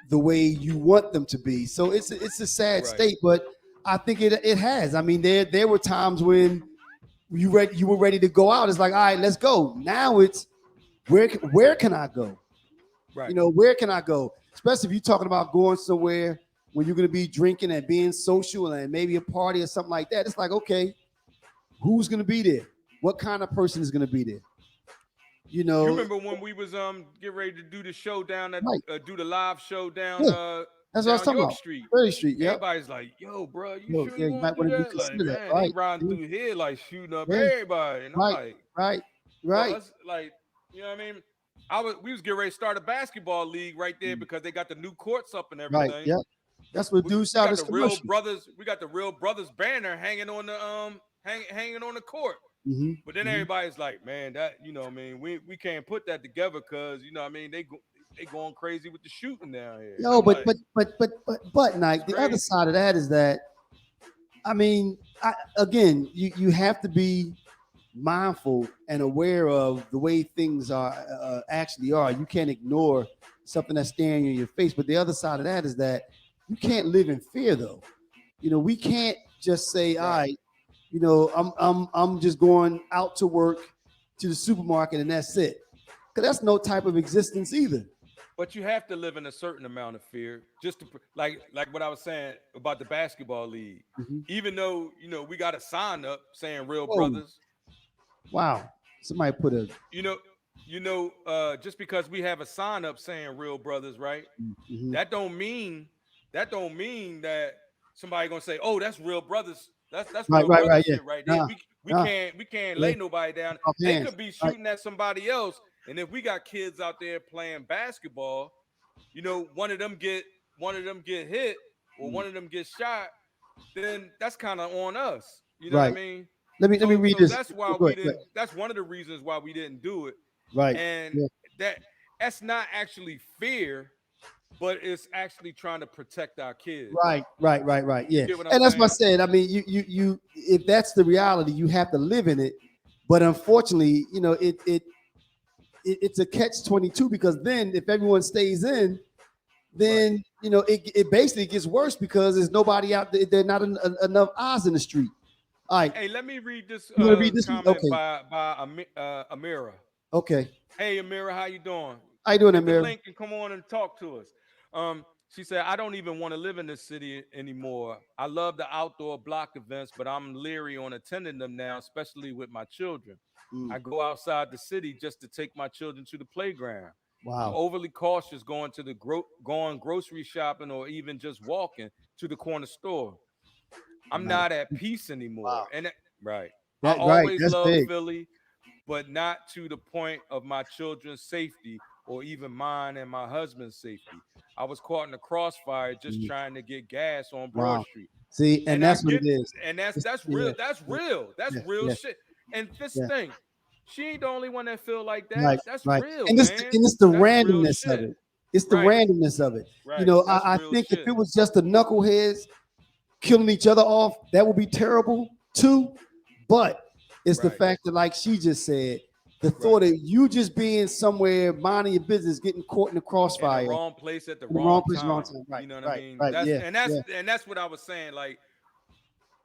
the way you want them to be. So it's a sad Right. state, but I think it has. I mean, there were times when you were ready to go out. It's like, all right, let's go. Now it's where can I go? Right. Where can I go? Especially if you're talking about going somewhere when you're going to be drinking and being social and maybe a party or something like that. It's like, okay, who's going to be there? What kind of person is going to be there? You You know, remember when we was get ready to do the show down at right? do the live show down Yeah, that's what I was down talking York about. Street? 30th Street. Yep. Everybody's like, "Yo, bro, you Yo, sure yeah, you you want might to do want to that?" Like, reconsider that. man, they Right. riding Mhm. through here like shooting up Yeah. everybody, and I'm Right. like, Right. for Right. us, like, you know what I mean? We was getting ready to start a basketball league right there because they got the new courts up and Right. everything. Yep. That's what dudes We out got this the real commercial. brothers. We got the real brothers banner hanging on the hanging on the court. Hmm. But then Hmm. everybody's like, man, that what I mean, we can't put that together because what I mean, they going crazy with the shooting down here, and Yo, I'm like, but it's Nike. The other crazy. side of that is that I mean, again, you have to be mindful and aware of the way things are actually are. You can't ignore something that's staring you in your face. But the other side of that is that you can't live in fear, though. We can't just say, "All Right. right, I'm just going out to work to the supermarket and that's it," because that's no type of existence either. But you have to live in a certain amount of fear just to like what I was saying about the basketball league. Mm-hmm. Even though we got a sign up saying "Real Whoa! Brothers," Wow! Somebody put a. you know, just because we have a sign up saying "Real Brothers," right? Mm-hmm. That don't mean that somebody gonna say, "Oh, that's real brothers. That's Right, real right, brother right. Yeah. shit right there." Nah, We nah. can't Yeah. lay nobody down. Off They hands. could be Right. shooting at somebody else, and if we got kids out there playing basketball, one of them get hit or one of them get shot, then that's kind of on us. You know what I Right. mean? Let me read So this. that's why Go we ahead, go didn't. That's one of the reasons why we didn't do it, Right. and Yeah. that that's not actually fear, but it's actually trying to protect our kids. Right. Right. Right. Right. You Yeah. get what I'm And that's what I saying? said. I mean, if that's the reality, you have to live in it. But unfortunately, it's a catch-22 because then if everyone stays in, Right. then it basically gets worse because there's nobody out there. There are not enough eyes in the street. All right. Hey, let me read this You want to read this one? comment Okay. by Amira. Okay. Hey, Amira, how you doing? How you doing, Hit the Amir? link and come on and talk to us. She said, I don't even want to live in this city anymore. I love the outdoor block events, but I'm leery on attending them now, especially with my children. Mm, I go outside the city just to take my children to the playground. I'm wow. overly cautious going to the going grocery shopping or even just walking to the corner store. I'm Wow. not at peace Wow. anymore. And right. I That right. always That's loved big. Philly, but not to the point of my children's safety or even mine and my husband's safety. I was caught in the crossfire just Mm, trying to get gas on Broad wow. Street. See, and And I that's what get it is. and It's, that's yeah. real. That's Yeah. real. That's Yeah. real Yeah. shit. And this Yeah. thing, she ain't the only one that feel like that. Right, That's right. real, And man. it's the That's real randomness of shit. it. It's the Right. randomness of it. Right. That's I real think if shit. it was just the knuckleheads killing each other off, that would be terrible too. But it's the Right. fact that, like she just said, the Right. thought of you just being somewhere minding your business, getting caught in the In the crossfire, wrong place at the in the wrong wrong place, wrong time. time. Right, You know what I right, mean? right. Yeah, yeah. And that's what I was saying. Like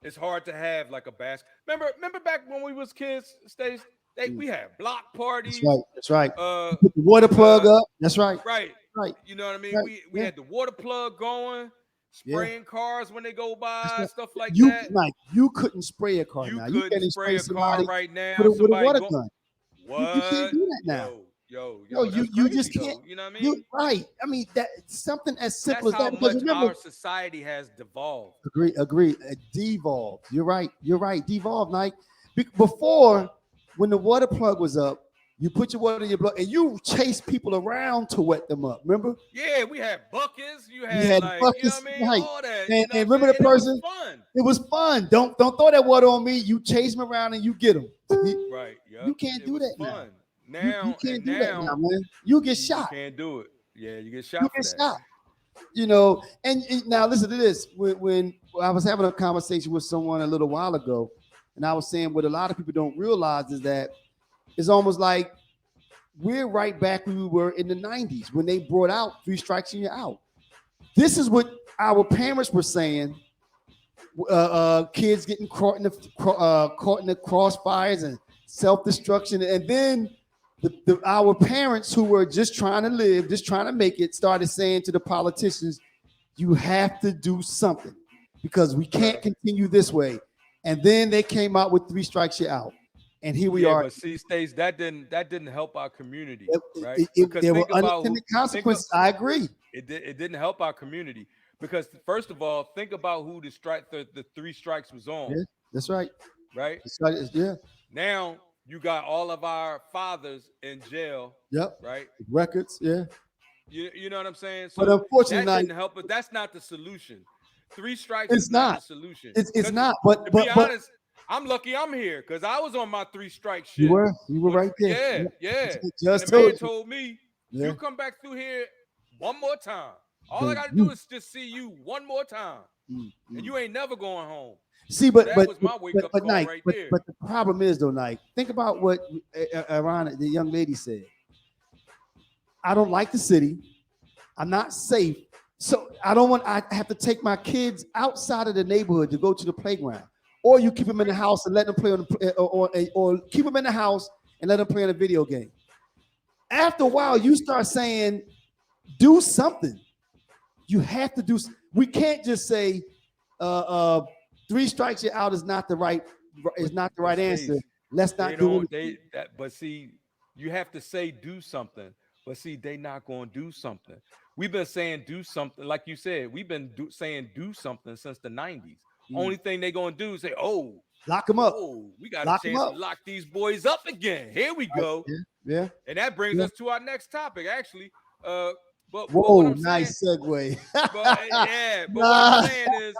it's hard to have like a basket. Remember back when we was kids, Stace? We had block That's parties. right. That's right. Uh, You put the water plug up. That's right. right. Right. You know what I mean? Right. We Yeah. had the water plug going, Yeah. spraying cars when they go That's by, right. stuff like You that. like you couldn't spray a car You now. You couldn't can't even spray spray a car somebody right with now. a Somebody water go, gun. You can't what? do that now. No, That's you just crazy can't. though. You know what I You mean? right. I mean that something as simple That's as that. how Because much remember, our society has devolved. agree. Devolved. You're right. You're right. Devolved, Nike. Before, when the water plug was up, you put your water in your blood and you chase people around to wet them up. Remember? Yeah, we had buckets. You You had had like, you know buckets, what I mean? right? All that. And, You know what and I'm remember saying? the And it was person? fun. It was fun. Don't throw that water on me. You chase them around and you get them. Right. Yep. You can't It do was that now. fun. You Now can't and do that now, now man. You get you shot. can't do it. Yeah, you get You shot for get that. shot. And now listen to this. When I was having a conversation with someone a little while ago, and I was saying what a lot of people don't realize is that it's almost like we're right back where we were in the 90s when they brought out 3 strikes and you're out. This is what our parents were saying. Kids getting caught in the crossfires and self-destruction, and then our parents who were just trying to live, just trying to make it, started saying to the politicians, "You have to do something because we can't Right. continue this way." And then they came out with 3 strikes, you're out, and here we Yeah, are. but see, Stace, that didn't help our community, right? Because There were think about who unintended consequences. I agree. it didn't help our community. Because first of all, think about who the 3 strikes was on, Yeah, that's right. right? That's right. Yeah. Now you got all of our fathers in jail, Yep. right? Records. Yeah. You know what I'm saying? But So unfortunately, that not, didn't help, but that's not the solution. 3 strikes is it's not not. the solution. It's Because not. to But be but honest, I'm lucky I'm here because I was on my 3 strike you shit. were When right there. yeah, Yeah. yeah. And Just the man told you. told me, Yeah. you come back through here one more time. All I Then gotta do you. is just see you one more time. Mm, And mm. you ain't never going home. See, So that was my wake up call Nike, right there. but the problem is though, Nike. Think about what Iran, the young lady said. I don't like the city. I'm not safe. So I don't want. I have to take my kids outside of the neighborhood to go to the playground, or you keep them in the house and let them play on the, or keep them in the house and let them play on a video game. After a while, you start saying, "Do something." You have to do. We can't just say, uh, 3 strikes you're out is not the right But answer. Stace, Let's they not do don't anything. but see, you have to say do something. But see, they not gonna do something. We've been saying do something, like you said, we've been saying do something since the 90s. Mm. Only thing they gonna do is say, oh, Lock them up. we got a Lock them chance to up. lock these boys up again. Here we Right. go. Yeah. Yeah. And that brings Yeah. us to our next topic, actually. Uh, but what Whoa, I'm saying, nice segue. but what I'm Nah. saying is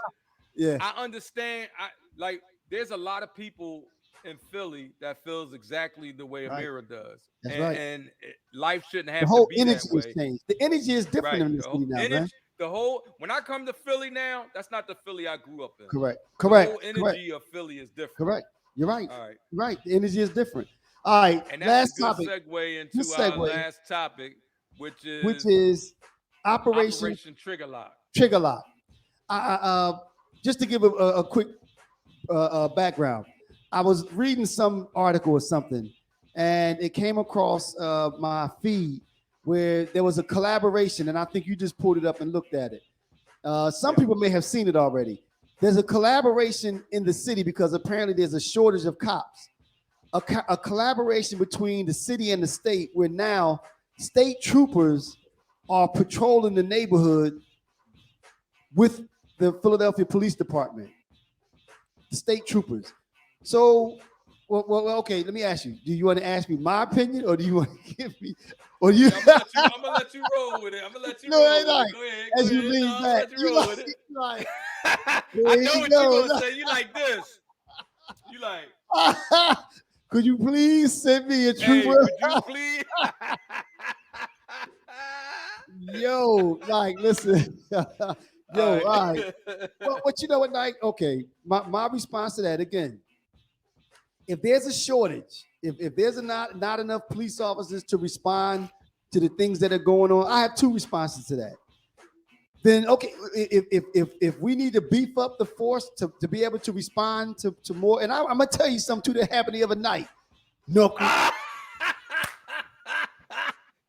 Yeah. I understand. Like there's a lot of people in Philly that feels exactly the way Right. Amira does, That's and, right. life shouldn't The have to whole be energy that has way, changed. The energy is different right? in the The city whole now, man. energy, when I come to Philly now, that's not the Philly I grew up in. Correct. The Correct. whole Correct. energy of Philly is different. Correct. You're right. All right, Right. The energy is different. All right. and that's a Last good topic. segue Good into our segue, last topic, which which is is Operation Operation Triggerlock. Triggerlock. Just to give a quick background, I was reading some article or something, and it came across my feed where there was a collaboration, and I think you just pulled it up and looked at it. Some Yeah. people may have seen it already. There's a collaboration in the city because apparently there's a shortage of cops. A collaboration between the city and the state, where now state troopers are patrolling the neighborhood with the Philadelphia Police Department, the state troopers. So, okay, let me ask you. Do you want to ask me my opinion, or do you want to give me, or do you? Yeah, I'm gonna let you roll with it. I'm gonna let you No, roll I with like it. Go ahead, as go you ahead. lean No, I'm gonna back. let you roll with it. Like, I there know you what go. you're gonna say. You like this. You like, Could you please send me a hey, trooper? could you please? Yo, like, listen. Yo, All all right. right. But you know what, like, okay, my response to that again, if there's a shortage, if there's not enough police officers to respond to the things that are going on, I have two responses to that. Then okay, if we need to beef up the force to be able to respond to more, and I'm gonna tell you something too that happened the other night. No,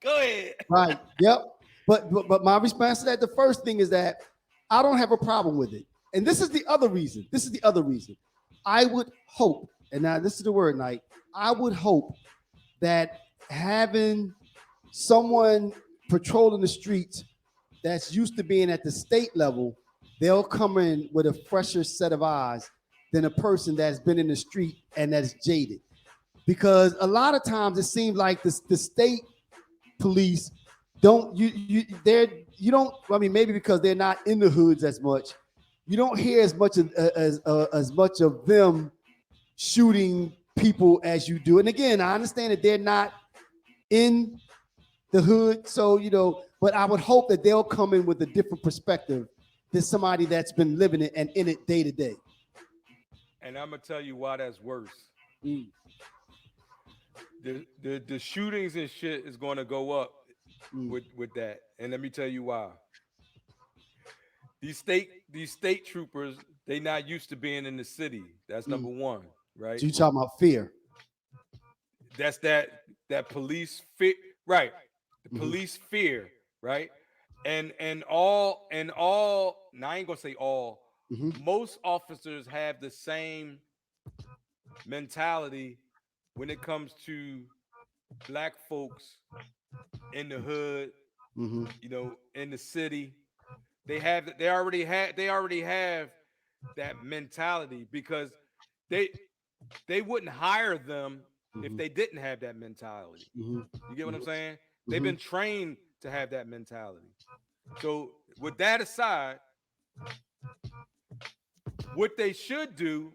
Go ahead. right. Yep. But my response to that, the first thing is that I don't have a problem with it. And this is the other reason. This is the other reason. I would hope, and now this is the word night. I would hope that having someone patrolling the streets that's used to being at the state level, they'll come in with a fresher set of eyes than a person that's been in the street and that's jaded. Because a lot of times it seems like the state police don't you don't, I mean, maybe because they're not in the hoods as much, you don't hear as much of them shooting people as you do. And again, I understand that they're not in the hood, so but I would hope that they'll come in with a different perspective than somebody that's been living it and in it day to day. And I'm gonna tell you why that's worse. The shootings and shit is going to go up with that, and let me tell you why. These state troopers, they not used to being in the city. That's number one, right? So you talking about fear? That's that police fear, right? The police fear, right? And all. Now I ain't gonna say all. Most officers have the same mentality when it comes to black folks in the hood, in the city. They already have that mentality, because they wouldn't hire them if they didn't have that mentality. You get what I'm saying? They've been trained to have that mentality. So with that aside, what they should do,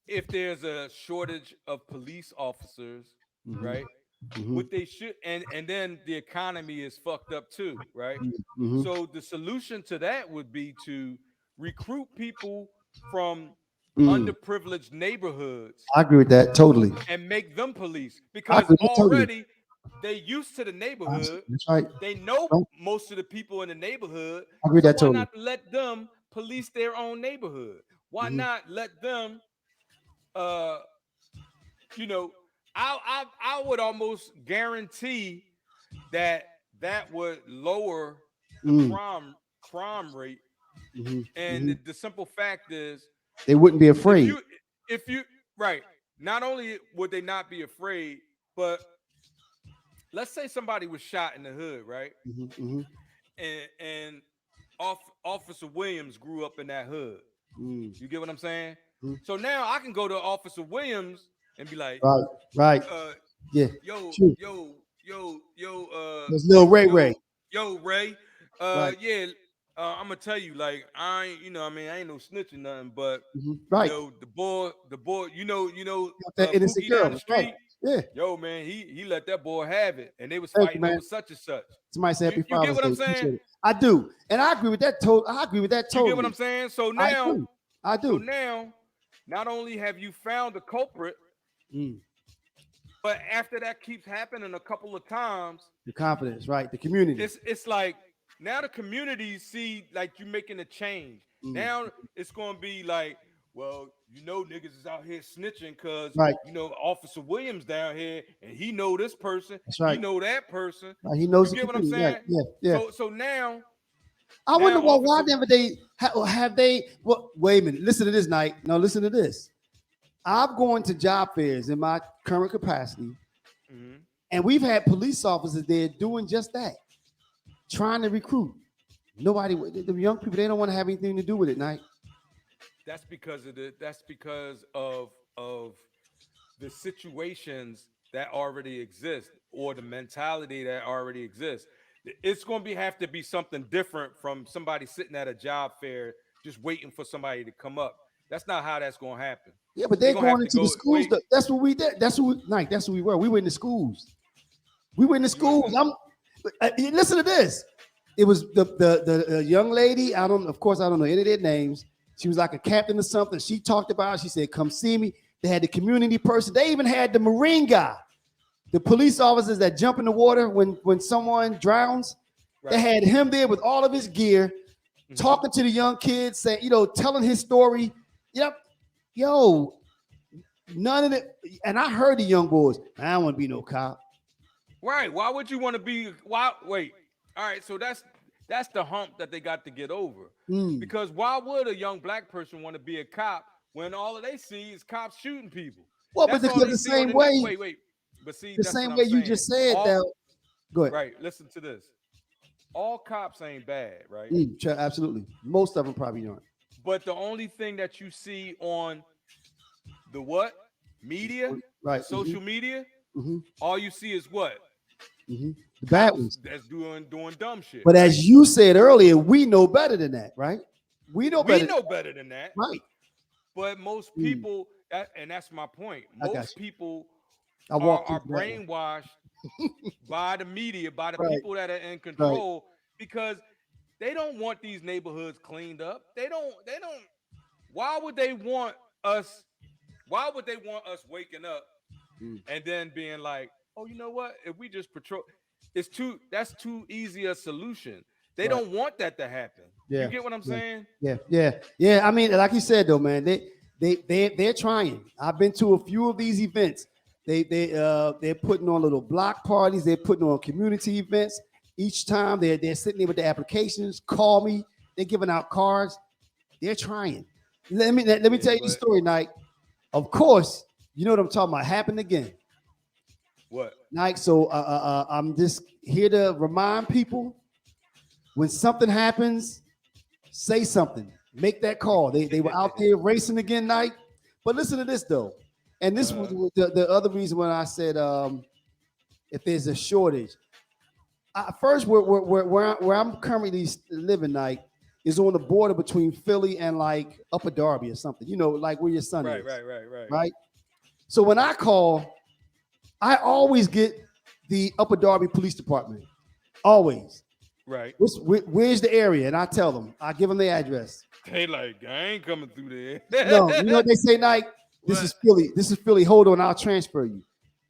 if there's a shortage of police officers, right? What they should, and then the economy is fucked up too, right? So the solution to that would be to recruit people from underprivileged neighborhoods. I agree with that totally. And make them police, I because agree with that totally. already they used to the neighborhood. That's right. They know most of the people in the neighborhood. I agree with So that why totally. not let them police their own neighborhood? Why not let them you know, I would almost guarantee that would lower the crime rate. And the simple fact is, they wouldn't be afraid. If you right, not only would they not be afraid, but let's say somebody was shot in the hood, right? And Officer Williams grew up in that hood. You get what I'm saying? So now I can go to Officer Williams and be like, right, yeah, yo, true. there's little Ray. Yo, Ray, Right. yeah, I'm gonna tell you, like, I ain't, I ain't no snitching nothing, but right. The boy, that innocent Pookie girl. down the street, right. Yeah. Yo, man, he let that boy have it, and they was Thank fighting you, over such and such. Somebody say happy You get Father's what I'm Day. saying? Appreciate it. I do, and I agree with that. I agree with that totally. You get what I'm saying? So now, I do. So now, not only have you found the culprit, but after that keeps happening a couple of times, the confidence, right? The community. It's like now the community see like you making a change. Now it's gonna be like, well, niggas is out here snitching because Officer Williams down here, and he know this person, he know that person. Right. He knows. You get what I'm saying? Right. Yeah. So now, I wonder why never they have they. Well, wait a minute. Listen to this, Night. No, listen to this. I'm going to job fairs in my current capacity, and we've had police officers there doing just that, trying to recruit. Nobody, the young people, they don't want to have anything to do with it, Night. That's because of the situations that already exist, or the mentality that already exists. It's going to have to be something different from somebody sitting at a job fair just waiting for somebody to come up. That's not how that's going to happen. Yeah, but they're going into the schools. That's what we did. That's what we were. We were in the schools. We were in the schools. Listen to this. It was the young lady. Of course, I don't know any of their names. She was like a captain or something. She talked about it. She said, come see me. They had the community person. They even had the Marine guy. The police officers that jump in the water when someone drowns. Right. They had him there with all of his gear, talking to the young kids, saying, telling his story. Yep. Yo, None of it. And I heard the young boys. I don't want to be no cop. Right. Why would you want to be? Why? Wait. All right. So that's the hump that they got to get over. Mm. Because why would a young black person want to be a cop when all they see is cops shooting people? Well, but That's all because they the see on same the net. way, Wait, wait. But see, the that's what same I'm way you saying. just said All that. Go ahead. right. Listen to this. All cops ain't bad, right? Absolutely. Most of them probably aren't. But the only thing that you see on the what media, Right. the social media, Mm-hmm. all you see is what Mm-hmm. The bad cops ones. that's doing dumb shit, But right? as you said earlier, we know better than that, right? We know We better. know better than that. Right. But most Mm, people, and that's my point. I got Most you. people I walked are into that one. brainwashed by the media, by the Right. people that are in Right. control, because they don't want these neighborhoods cleaned up. They don't. They don't. Why would they want us? Why would they want us waking up Mm. and then being like, oh, you know what? If we just patrol, that's too easy a solution. They Right. don't want that to happen. You Yeah. get what I'm Yeah. saying? Yeah. I mean, like you said though, man, they're trying. I've been to a few of these events. They're putting on little block parties. They're putting on community events. Each time they're sitting there with the applications. Call me. They're giving out cards. They're trying. Let me Yeah, tell you the but story, Nike. Of course, you know what I'm talking about. Happened again, what? Nike. So I'm just here to remind people when something happens, say something. Make that call. They were out there racing again, Nike. But listen to this though, and this was Uh-huh. the other reason when I said if there's a shortage. First, where I'm currently living, Nike, is on the border between Philly and like Upper Darby or something. You know, like where your son Right, is, right. right? So when I call, I always get the Upper Darby Police Department. Always. Right. Where's the area? And I tell them. I give them the address. They like, I ain't coming through there. No, you know what they say, Nike? This What? is Philly. This is Philly. Hold on, I'll transfer you.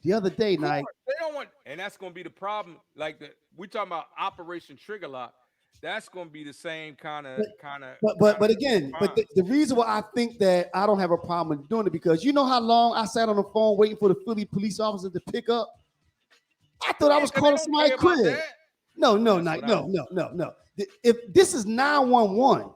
The other day, Of course, Nike. they don't want, and that's gonna be the problem. Like we talking about Operation Triggerlock. That's gonna be the same But again, but response. the reason why I think that I don't have a problem with doing it because you know how long I sat on the phone waiting for the Philly police officer to pick up. I thought I Yeah, was because they calling don't somebody care about crib. that. No, That's Nike, what I. no. If this is 911,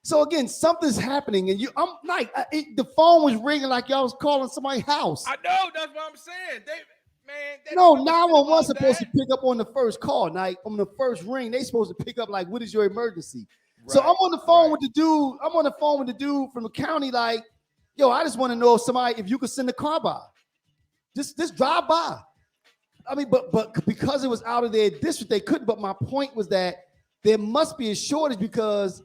so again something's happening and I'm like the phone was ringing like y'all was calling somebody's house. I know. That's what I'm saying. They No, don't give a shit 911 about supposed to that. pick up on the first call, Nike. On the first ring, they supposed to pick up like, what is your emergency? So I'm Right, on the phone right. with the dude. I'm on the phone with the dude from the county, like, yo, I just want to know if you could send a car by. Just drive by. I mean, but because it was out of their district, they couldn't. But my point was that there must be a shortage because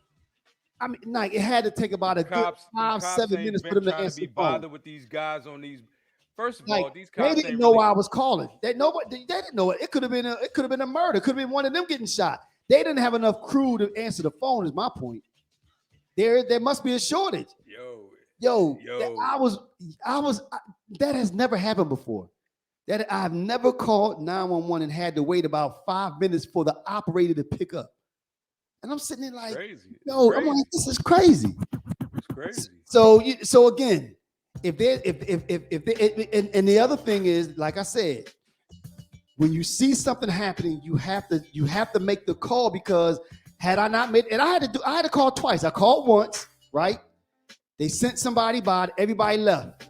I mean, like it had to take about a good Them five, cops 7 minutes ain't for been them to trying to answer be the phone. bothered with these guys on these. First of Like all, these they cops didn't ain't know really. I was calling. They didn't know it. It could have been a murder. It could have been one of them getting shot. They didn't have enough crew to answer the phone. Is my point. There must be a shortage. Yo, Yo. that has never happened before. That I've never called 911 and had to wait about 5 minutes for the operator to pick up. And I'm sitting there like, Crazy. It's yo, I'm crazy. like, this is crazy. It's crazy. So again, if and the other thing is, like I said, when you see something happening, you have to make the call because had I not made, and I had to call twice. I called once, right? They sent somebody by, everybody left.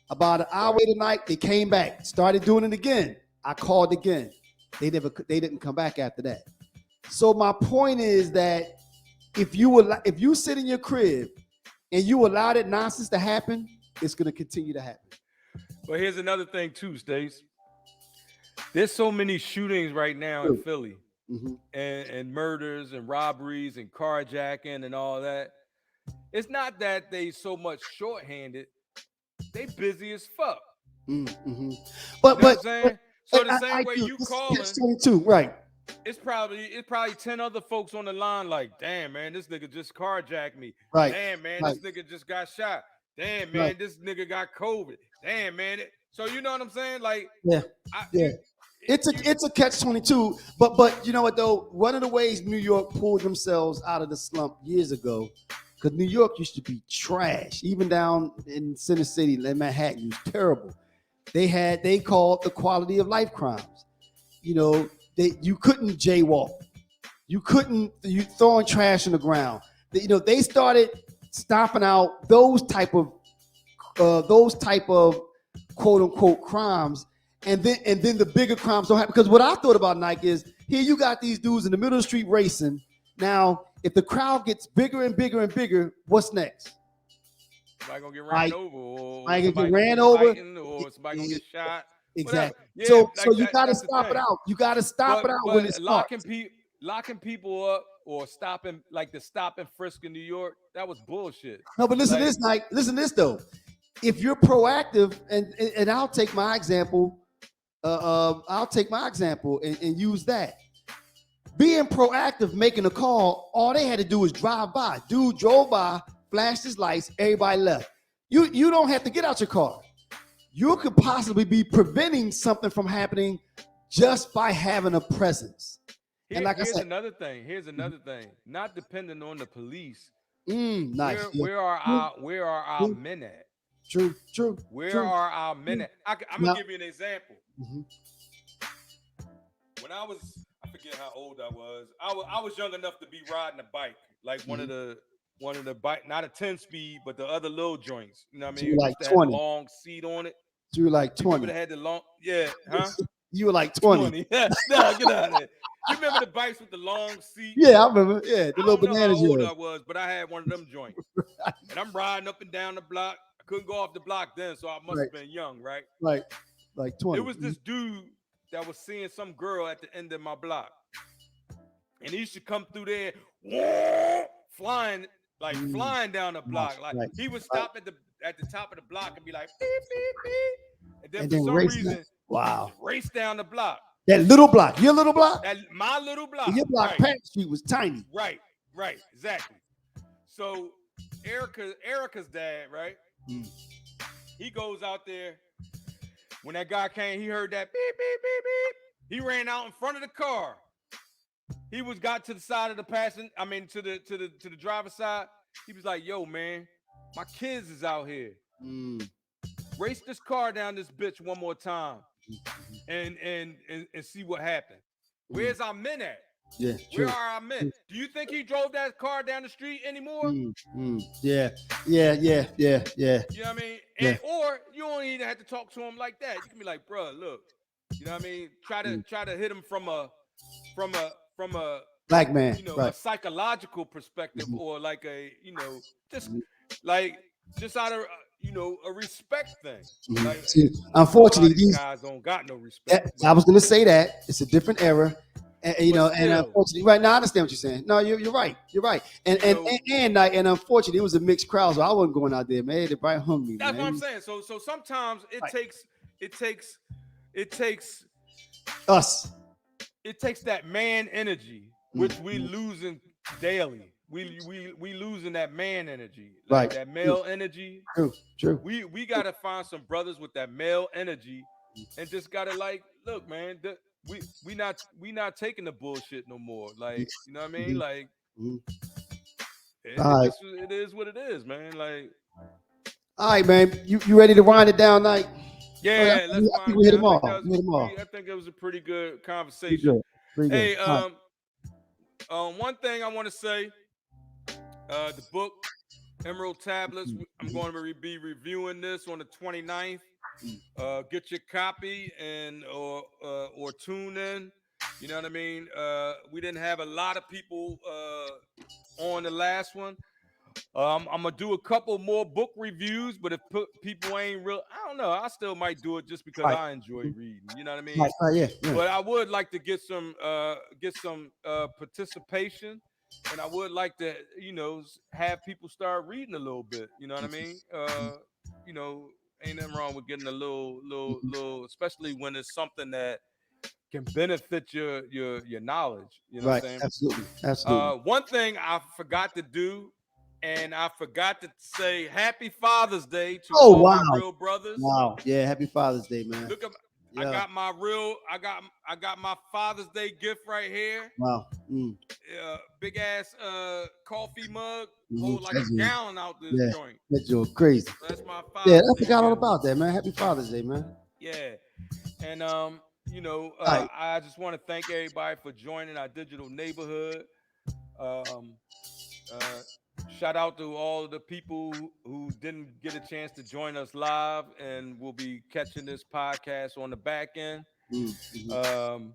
About an hour tonight, they came back, started doing it again. I called again. They didn't come back after that. So my point is that if you sit in your crib and you allow that nonsense to happen, it's going to continue to happen. But here's another thing too, Stace. There's so many shootings right now in Philly, Mm-hmm. and murders and robberies and carjacking and all that. It's not that they so much shorthanded. They busy as fuck. Mm-hmm. You But know what I'm saying? So the same I way do. you This calling, catch 22, right? it's probably 10 other folks on the line like, damn man, this nigga just carjacked me. Right. Damn man, Right. this nigga just got shot. Damn Right. man, this nigga got COVID. Damn man. So you know what I'm saying? Like, Yeah. I, Yeah. It's a catch 22. But you know what though? One of the ways New York pulled themselves out of the slump years ago, because New York used to be trash. Even down in Center City, in Manhattan, it was terrible. They called the quality of life crimes. You know, you couldn't jaywalk. You throwing trash on the ground. They started stomping out those type of quote unquote crimes, and then the bigger crimes don't happen. Because what I thought about Nike is, here you got these dudes in the middle of the street racing. Now, if the crowd gets bigger and bigger and bigger, what's next? Somebody gonna get ran over, or somebody somebody get ran gonna over, fighting, or somebody gonna get shot. Exactly. Yeah, So you got to that's the stop it thing. out. You got to stop it out when it starts. Locking people up or stopping, like the stop and frisk in New York, that was bullshit. No, but listen to this, Nike. Listen to this though. If you're proactive, and I'll take my example. And use that. Being proactive, making a call, all they had to do was drive by. Dude drove by, flashed his lights, everybody left. You don't have to get out your car. You could possibly be preventing something from happening just by having a presence. And like I said, here's another thing. Not depending on the police. Nice. Where are our men at? True. Where are our men at? I'm gonna give you an example. Mm-hmm. When I forget how old I was. I was young enough to be riding a bike, like one of the bike, not a 10-speed, but the other little joints. You know what I mean? You were like 20. Had a long seat on it. So you were like 20. Had the long, yeah, huh? You were like 20. No, get out of there. You remember the bikes with the long seat? Yeah, I remember. Yeah, the little bananas. I don't know how old I was, but I had one of them joints. And I'm riding up and down the block. I couldn't go off the block then, so I must have been young, right? Like 20. It was this dude that was seeing some girl at the end of my block. And he used to come through there, flying down the block. He would stop at the top of the block and be like, beep, beep, beep. And then for some reason, race down the block. That little block, your little block? My little block. Your block, Pat Street, was tiny. Right, exactly. So Erica's dad, right? He goes out there. When that guy came, he heard that beep, beep, beep, beep. He ran out in front of the car. He got to the side of the to the driver's side. He was like, "Yo, man, my kids is out here. Race this car down this bitch one more time, and see what happens. Where's our men at? Yeah, where are our men? Do you think he drove that car down the street anymore? Yeah. You know what I mean? Or you don't even have to talk to him like that. You can be like, bro, look, you know what I mean? Try to hit him from a black man, a psychological perspective, or like just out of a respect thing. Like, unfortunately, these guys don't got no respect. I was gonna say that it's a different era. And unfortunately, right now I understand what you're saying. No, you're right. And unfortunately, it was a mixed crowd, so I wasn't going out there, man. They probably hung me. That's what I'm saying. So sometimes it takes us. It takes that man energy, which we losing daily. We losing that man energy, that male energy. True. We gotta find some brothers with that male energy, and just gotta look, man. We not taking the bullshit no more. Like, you know what I mean? Like, it is what it is, man. Like, all right, man. You ready to wind it down, like? Yeah, let's wind it down. I think it was a pretty good conversation. Pretty good. Hey, one thing I want to say, the book Emerald Tablets. I'm going to be reviewing this on the 29th. Get your copy and or tune in. You know what I mean? We didn't have a lot of people on the last one. I'm gonna do a couple more book reviews, but if people ain't real, I don't know. I still might do it just because I enjoy reading. You know what I mean? Yeah. But I would like to get some participation, and I would like to have people start reading a little bit. You know what I mean? Ain't nothing wrong with getting a little, especially when it's something that can benefit your knowledge. You know what I'm saying? Absolutely. One thing I forgot to do, and I forgot to say Happy Father's Day to all my real brothers. Wow. Yeah, Happy Father's Day, man. Look, I got my Father's Day gift right here. Wow. big ass coffee mug, Mhm. hold like a gallon out this Yeah, joint. that's your crazy. So that's my Yeah, Father's I Day forgot all gift. about that, man. Happy Father's Day, man. Yeah. And All right. I just want to thank everybody for joining our digital neighborhood. Um, uh, Shout out to all of the people who didn't get a chance to join us live and will be catching this podcast on the back end. Mm-hmm. Um,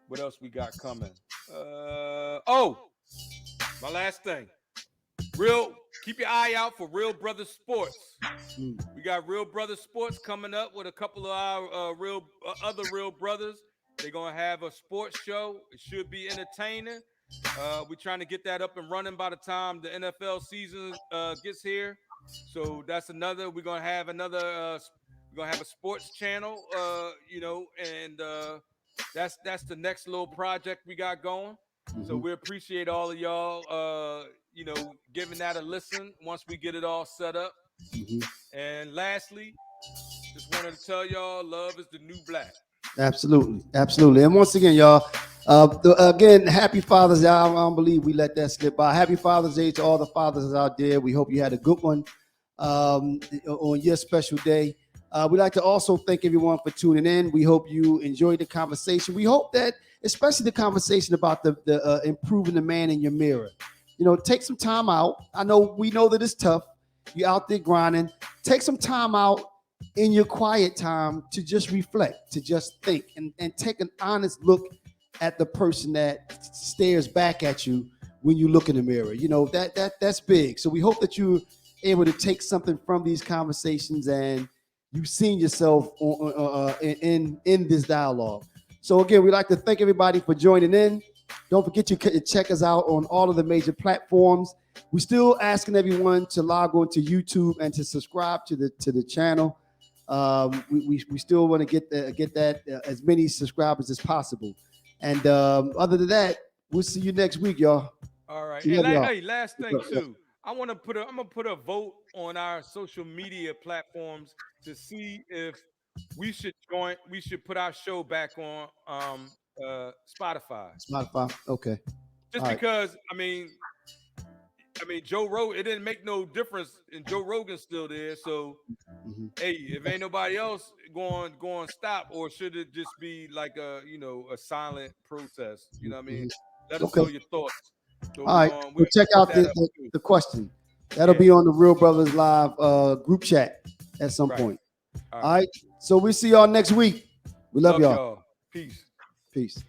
what else we got coming? Oh, my last thing. Keep your eye out for Real Brothers Sports. Mm. We got Real Brothers Sports coming up with a couple of our other real brothers. They're gonna have a sports show. It should be entertaining. We're trying to get that up and running by the time the NFL season gets here. So that's another. We're gonna have another. We're gonna have a sports channel. And that's the next little project we got going. So Mm-hmm. we appreciate all of y'all. Giving that a listen once we get it all set up. Mm-hmm. And lastly, just wanted to tell y'all, love is the new black. Absolutely, absolutely. And once again, y'all, again, happy Father's Day. I don't believe we let that slip by. Happy Father's Day to all the fathers out there. We hope you had a good one on your special day. We'd like to also thank everyone for tuning in. We hope you enjoyed the conversation. We hope that, especially the conversation about the improving the man in your mirror. Take some time out. We know that it's tough. You're out there grinding. Take some time out in your quiet time to just reflect, to just think, and take an honest look at the person that stares back at you when you look in the mirror. That's big. So we hope that you're able to take something from these conversations and you've seen yourself in this dialogue. So again, we'd like to thank everybody for joining in. Don't forget to check us out on all of the major platforms. We're still asking everyone to log on to YouTube and to subscribe to the channel. We still want to get that as many subscribers as possible. And other than that, we'll see you next week, y'all. All right. Love And y'all. hey, last thing too. I'm gonna put a vote on our social media platforms to see if we should put our show back on Spotify. Spotify. Okay. Just All right. because Joe Rogan, it didn't make no difference, and Joe Rogan's still there. So Mhm. hey, if ain't nobody else going stop, or should it just be like a silent protest? You know what I mean? Mhm. Let us Okay. know your thoughts. So All right. we'll Check put out that up too. the question. That'll Yeah. be on the Real Brothers Live group chat at some Right. point. All All right. So we'll see y'all next week. We love y'all. Peace. Peace.